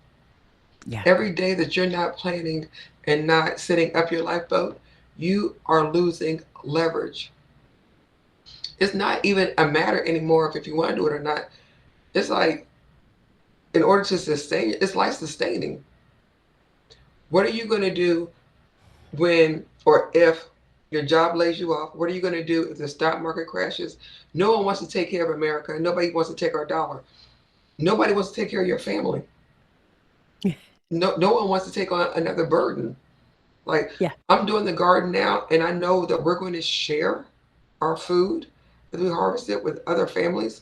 Yeah. every day that you're not planning and not setting up your lifeboat. You are losing leverage. It's not even a matter anymore of if you want to do it or not. It's like in order to sustain, it's life sustaining. What are you going to do when or if your job lays you off? What are you going to do if the stock market crashes? No one wants to take care of America. Nobody wants to take our dollar. Nobody wants to take care of your family. No one wants to take on another burden. Like Yeah. I'm doing the garden now, and I know that we're going to share our food. as we harvest it with other families.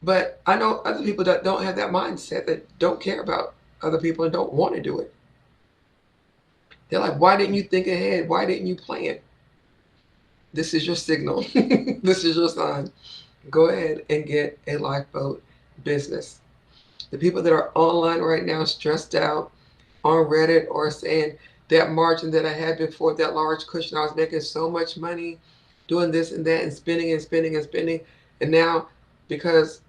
But I know other people that don't have that mindset, that don't care about other people and don't want to do it. They're like, why didn't you think ahead? Why didn't you plan? This is your signal. This is your sign. Go ahead and get a lifeboat business. The people that are online right now stressed out on Reddit or saying that margin that I had before, that large cushion, I was making so much money doing this and that and spending and spending and spending. And now, because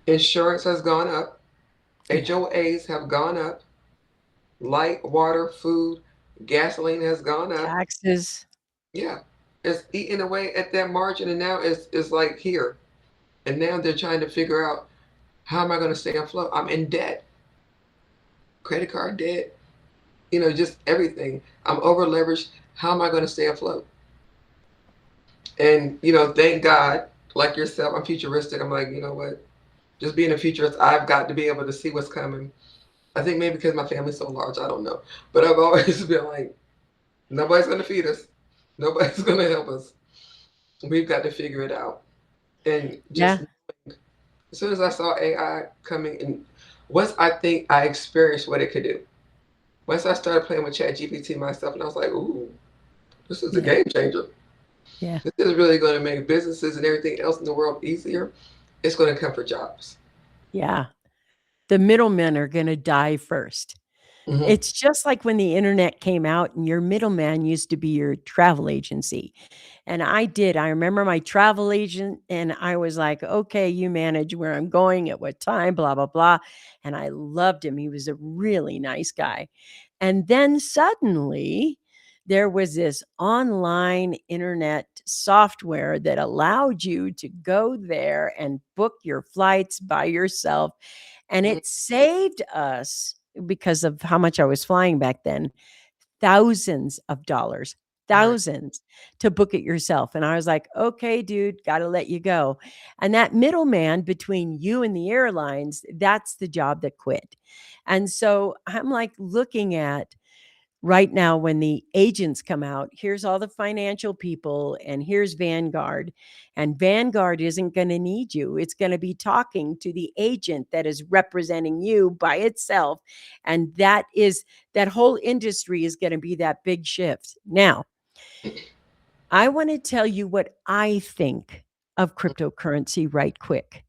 insurance has gone up, Yeah. HOAs have gone up, light, water, food, gasoline has gone up. Taxes. Yeah. It's eating away at that margin, and now it's like here. And now they're trying to figure out, how am I going to stay afloat? I'm in debt, credit card debt, just everything. I'm over leveraged. How am I going to stay afloat? And, thank God, like yourself, I'm futuristic. I'm like, you know what? Just being a futurist, I've got to be able to see what's coming. I think maybe because my family's so large, I don't know. But I've always been like, nobody's going to feed us. Nobody's going to help us. We've got to figure it out. And just Yeah. as soon as I saw AI coming in, once I think I experienced what it could do, once I started playing with ChatGPT myself, and I was like, ooh, this is a Yeah. game changer. Yeah. This is really going to make businesses and everything else in the world easier. It's going to come for jobs. Yeah. The middlemen are going to die first. Hmm. It's just like when the internet came out and your middleman used to be your travel agency. And I remember my travel agent and I was like, okay, you manage where I'm going at what time, blah, blah, blah. And I loved him. He was a really nice guy. And then suddenly there was this online internet software that allowed you to go there and book your flights by yourself. And Hmm. it saved us because of how much I was flying back then, thousands of dollars, Right. thousands to book it yourself. And I was like, okay, dude, got to let you go. And that middleman between you and the airlines, that's the job that quit. And so I'm like looking at right now when the agents come out, here's all the financial people and here's Vanguard. And Vanguard isn't going to need you. It's going to be talking to the agent that is representing you by itself. And that whole industry is going to be that big shift. Now, I want to tell you what I think of cryptocurrency right quick.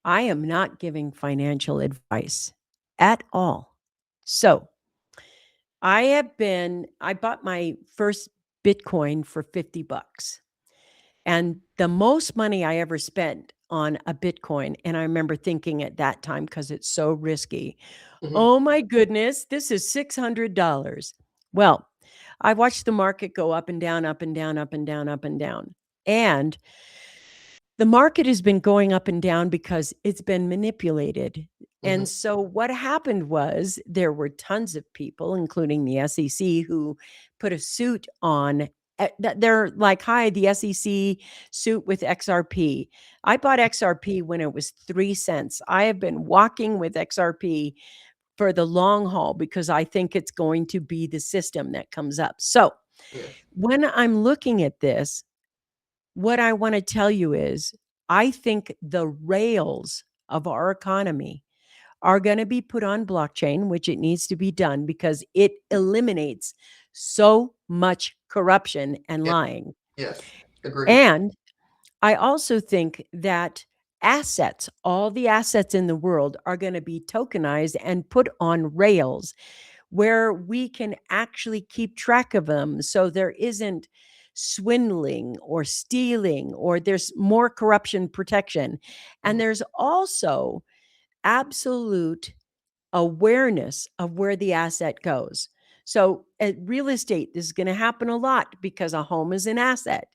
I am not giving financial advice at all. So, I bought my first Bitcoin for 50 bucks. And the most money I ever spent on a Bitcoin, and I remember thinking at that time, because it's so risky, Hmm. oh my goodness, this is $600. Well, I watched the market go up and down, up and down, up and down, up and down. And the market has been going up and down because it's been manipulated. Hmm. And so what happened was there were tons of people, including the SEC, who put a suit on. They're like, hi, the SEC suit with XRP. I bought XRP when it was 3 cents. I have been walking with XRP for the long haul because I think it's going to be the system that comes up. So Yes. when I'm looking at this, what I want to tell you is I think the rails of our economy are going to be put on blockchain, which it needs to be done because it eliminates so much corruption and Yes. lying. Yes. Agreed. And I also think that assets, all the assets in the world, are going to be tokenized and put on rails where we can actually keep track of them so there isn't swindling or stealing or there's more corruption protection. And Hmm. there's also absolute awareness of where the asset goes. So at real estate, this is going to happen a lot because a home is an asset.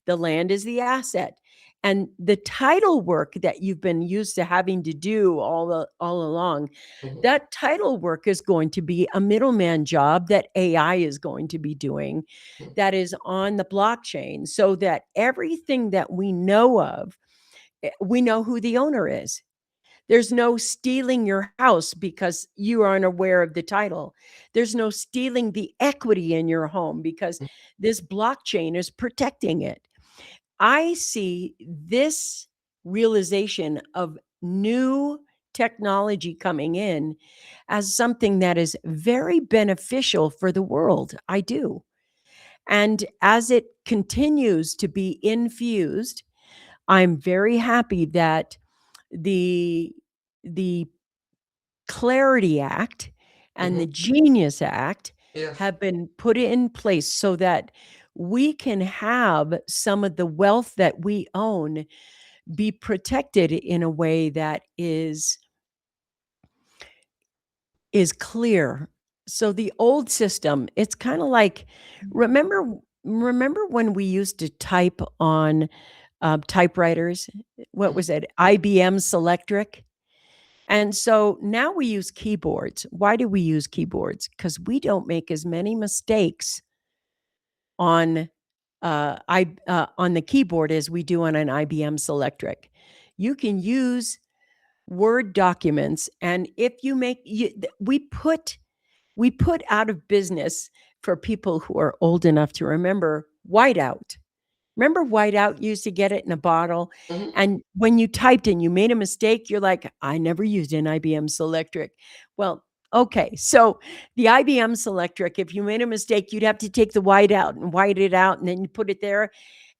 The land is the asset. And the title work that you've been used to having to do all along, Hmm. that title work is going to be a middleman job that AI is going to be doing that is on the blockchain so that everything that we know of, we know who the owner is. There's no stealing your house because you are unaware of the title. There's no stealing the equity in your home because this blockchain is protecting it. I see this realization of new technology coming in as something that is very beneficial for the world. I do. And as it continues to be infused, I'm very happy that the the Clarity Act and Hmm. the Genius Act Yes. have been put in place so that we can have some of the wealth that we own be protected in a way that is clear. So the old system, it's kind of like remember when we used to type on typewriters? What Hmm. was it? IBM Selectric. And so now we use keyboards. Why do we use keyboards? Because we don't make as many mistakes on on the keyboard as we do on an IBM Selectric. You can use Word documents, and if you make you, we put out of business, for people who are old enough to remember, whiteout. Remember whiteout? You used to get it in a bottle, Hmm. and when you typed and you made a mistake, you're like, "I never used an IBM Selectric." Well, okay, so the IBM Selectric, if you made a mistake, you'd have to take the whiteout and white it out, and then you put it there,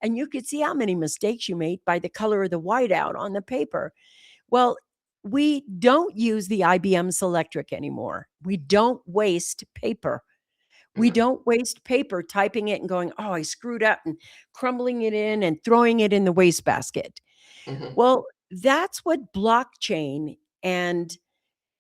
and you could see how many mistakes you made by the color of the whiteout on the paper. Well, we don't use the IBM Selectric anymore. We don't waste paper. We Hmm. don't waste paper typing it and going, "Oh, I screwed up," and crumbling it in and throwing it in the wastebasket. Hmm. Well, that's what blockchain and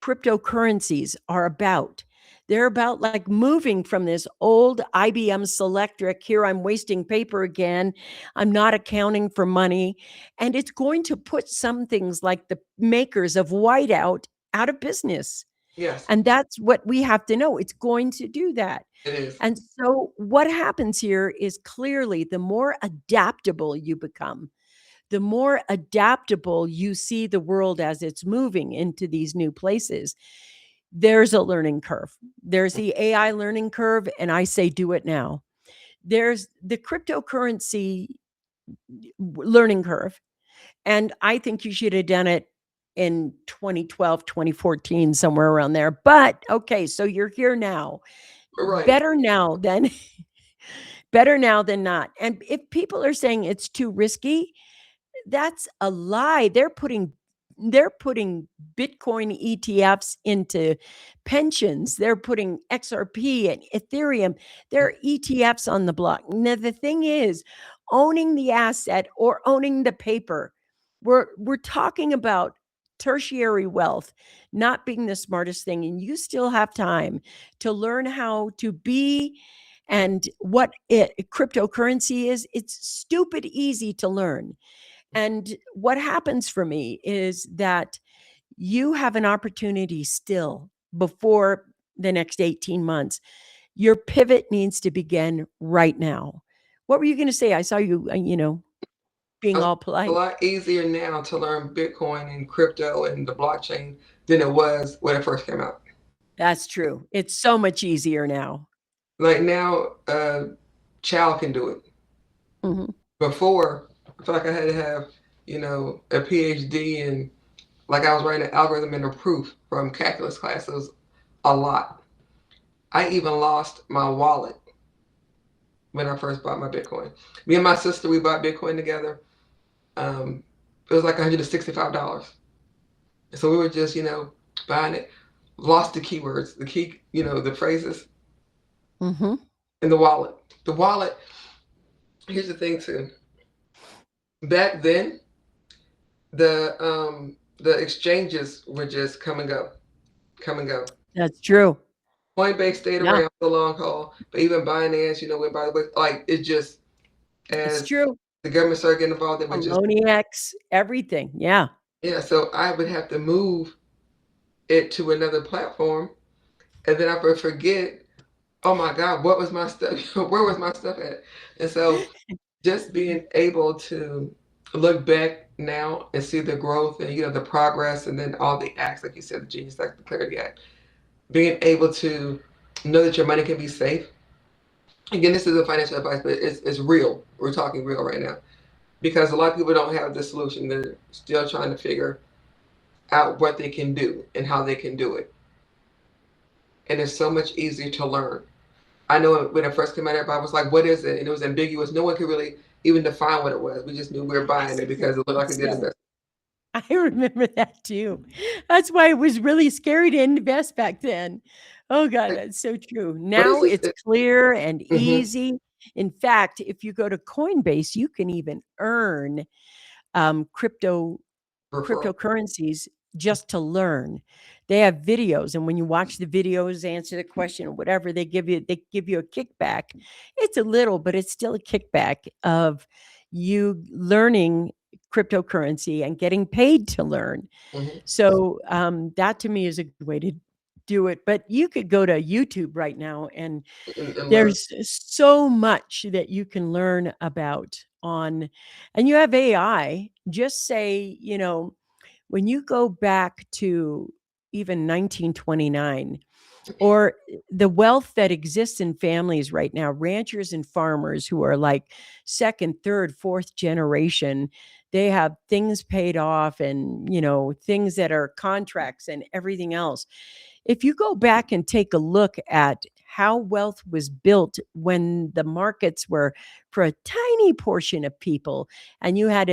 cryptocurrencies are about. They're about like moving from this old IBM Selectric, here I'm wasting paper again, I'm not accounting for money, and it's going to put some things like the makers of whiteout out of business. Yes, And that's what we have to know. It's going to do that. it is. And so what happens here is, clearly the more adaptable you become, the more adaptable you see the world as it's moving into these new places. There's a learning curve. There's the AI learning curve, and I say do it now. There's the cryptocurrency learning curve, and I think you should have done it in 2012, 2014, somewhere around there. But okay, so you're here now. Right. Better now than better now than not. And if people are saying it's too risky, that's a lie. They're putting Bitcoin ETFs into pensions. They're putting XRP and Ethereum. They're ETFs on the block. Now the thing is, owning the asset or owning the paper. We're talking about tertiary wealth not being the smartest thing, and you still have time to learn how to be and what cryptocurrency is. It's stupid easy to learn. And what happens for me is that you have an opportunity still before the next 18 months. Your pivot needs to begin right now. What were you going to say? I saw you, being It's all a polite. lot easier now to learn Bitcoin and crypto and the blockchain than it was when it first came out. That's true. It's so much easier now. Like now, child can do it. Mhm. Before, I feel like I had to have, a PhD in, like I was writing an algorithm and a proof from calculus class. It was a lot. I even lost my wallet when I first bought my Bitcoin. Me and my sister, we bought Bitcoin together. It was like $165. So we were just, buying it. Lost the keywords, the key, the phrases Mhm. in the wallet. The wallet, here's the thing too. Back then, the exchanges were just come and go, come and go. That's true. Coinbase stayed Yeah, around for the long haul, but even Binance, went by the way. Like it just, it's as true. the government started getting involved, it would just, Poloniex, everything. Yeah. yeah. So I would have to move it to another platform, and then I would forget. Oh my God, what was my stuff? Where was my stuff at? And so just being able to look back now and see the growth and the progress, and then all the acts, like you said, the Genius Act, the Clarity Act, being able to know that your money can be safe. Again, this is a financial advice, but it's real. We're talking real right now. because a lot of people don't have the solution. They're still trying to figure out what they can do and how they can do it. And it's so much easier to learn. I know when it first came out, everybody was like, "What is it?" And it was ambiguous. No one could really even define what it was. We just knew we were buying it because it looked like a good Yes. investment. I remember that too. That's why it was really scary to invest back then. Oh god, that's so true. What is Now this? it's clear and Mm-hmm. easy. In fact, if you go to Coinbase, you can even earn crypto Referral. cryptocurrencies just to learn. They have videos, and when you watch the videos, answer the question or whatever, they give you a kickback. It's a little, but it's still a kickback of you learning cryptocurrency and getting paid to learn. Mm-hmm. So that to me is a good way to do it. But you could go to YouTube right now, and And learn. there's so much that you can learn about on, and you have AI. Just say, when you go back to even 1929, or the wealth that exists in families right now, ranchers and farmers who are like second, third, fourth generation, they have things paid off, and things that are contracts and everything else. If you go back and take a look at how wealth was built when the markets were for a tiny portion of people, and you had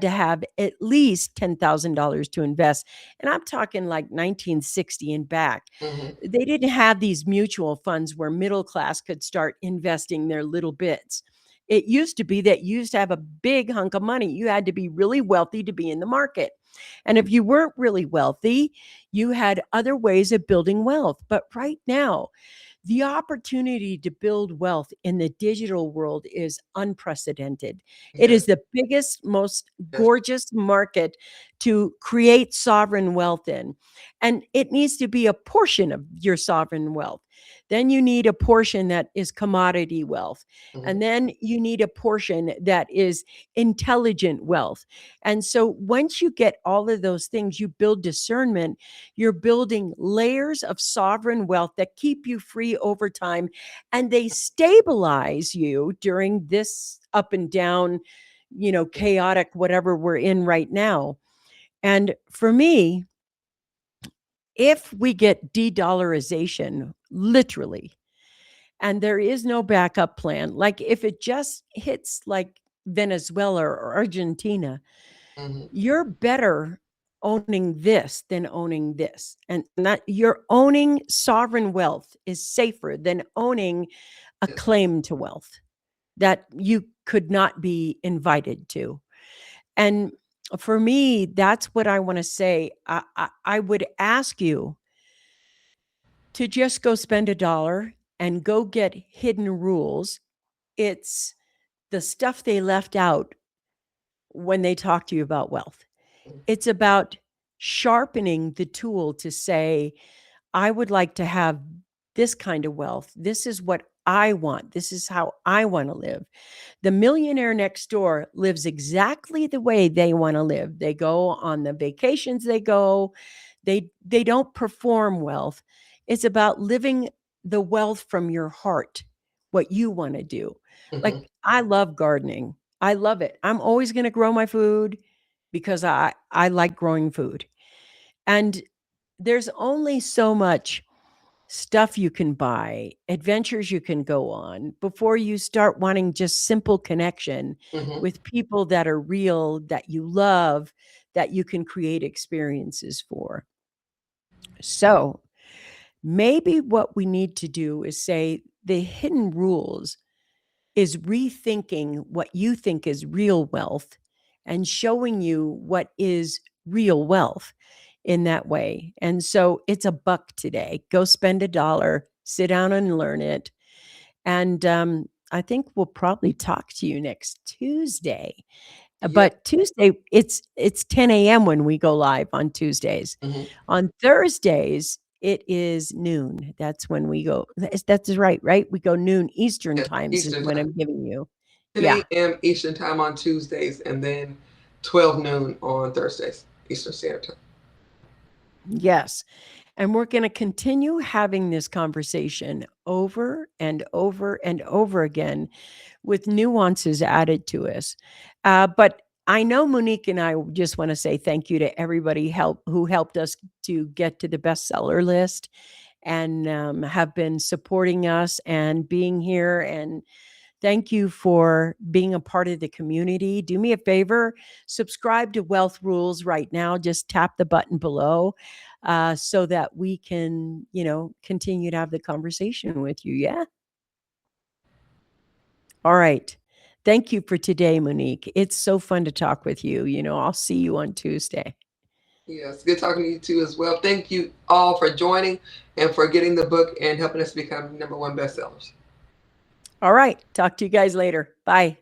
to have at least $10,000 to invest. And I'm talking like 1960 and back. Mm-hmm. They didn't have these mutual funds where middle class could start investing their little bits. It used to be that you used to have a big hunk of money. You had to be really wealthy to be in the market. And if you weren't really wealthy, you had other ways of building wealth. But right now, the opportunity to build wealth in the digital world is unprecedented. It Yes. is the biggest, most Yes. gorgeous market to create sovereign wealth in. And it needs to be a portion of your sovereign wealth. Then you need a portion that is commodity wealth. Mm-hmm. And then you need a portion that is intelligent wealth. And so once you get all of those things, you build discernment. You're building layers of sovereign wealth that keep you free over time, and they stabilize you during this up and down, chaotic whatever we're in right now. And for me, if we get de-dollarization, literally, and there is no backup plan, like if it just hits like Venezuela or Argentina, Mm-hmm. you're better owning this than owning this. And that you're owning sovereign wealth is safer than owning a Yes. claim to wealth that you could not be invited to. And for me, that's what I want to say. I would ask you to just go spend $1 and go get hidden rules. It's the stuff they left out when they talk to you about wealth. It's about sharpening the tool to say, I would like to have this kind of wealth. This is what I want. This is how I want to live. The millionaire next door lives exactly the way they want to live. They go on the vacations they go. They don't perform wealth. It's about living the wealth from your heart, what you want to do. Mm-hmm. Like I love gardening. I love it. I'm always going to grow my food because I like growing food. And there's only so much stuff you can buy, adventures you can go on before you start wanting just simple connection Mm-hmm. with people that are real, that you love, that you can create experiences for. So maybe what we need to do is say the hidden rules is rethinking what you think is real wealth and showing you what is real wealth in that way. And so it's $1 today. Go spend $1, sit down and learn it. And I think we'll probably talk to you next Tuesday. Yeah. But Tuesday, it's 10 a.m. when we go live on Tuesdays. Mm-hmm. On Thursdays, it is noon. That's when we go. That's right, right? We go noon Eastern Yes. times is Eastern when time. I'm giving you. 10 Yeah. a.m. Eastern time on Tuesdays, and then 12 noon on Thursdays, Eastern Standard Time. Yes. And we're going to continue having this conversation over and over and over again with nuances added to us. But I know Monique and I just want to say thank you to everybody who helped us to get to the bestseller list and have been supporting us and being here. And thank you for being a part of the community. Do me a favor, subscribe to Wealth Rules right now. Just tap the button below so that we can, continue to have the conversation with you. Yeah. All right. Thank you for today, Monique. It's so fun to talk with you. I'll see you on Tuesday. Yes, good talking to you too as well. Thank you all for joining and for getting the book and helping us become #1 bestsellers. All right. Talk to you guys later. Bye.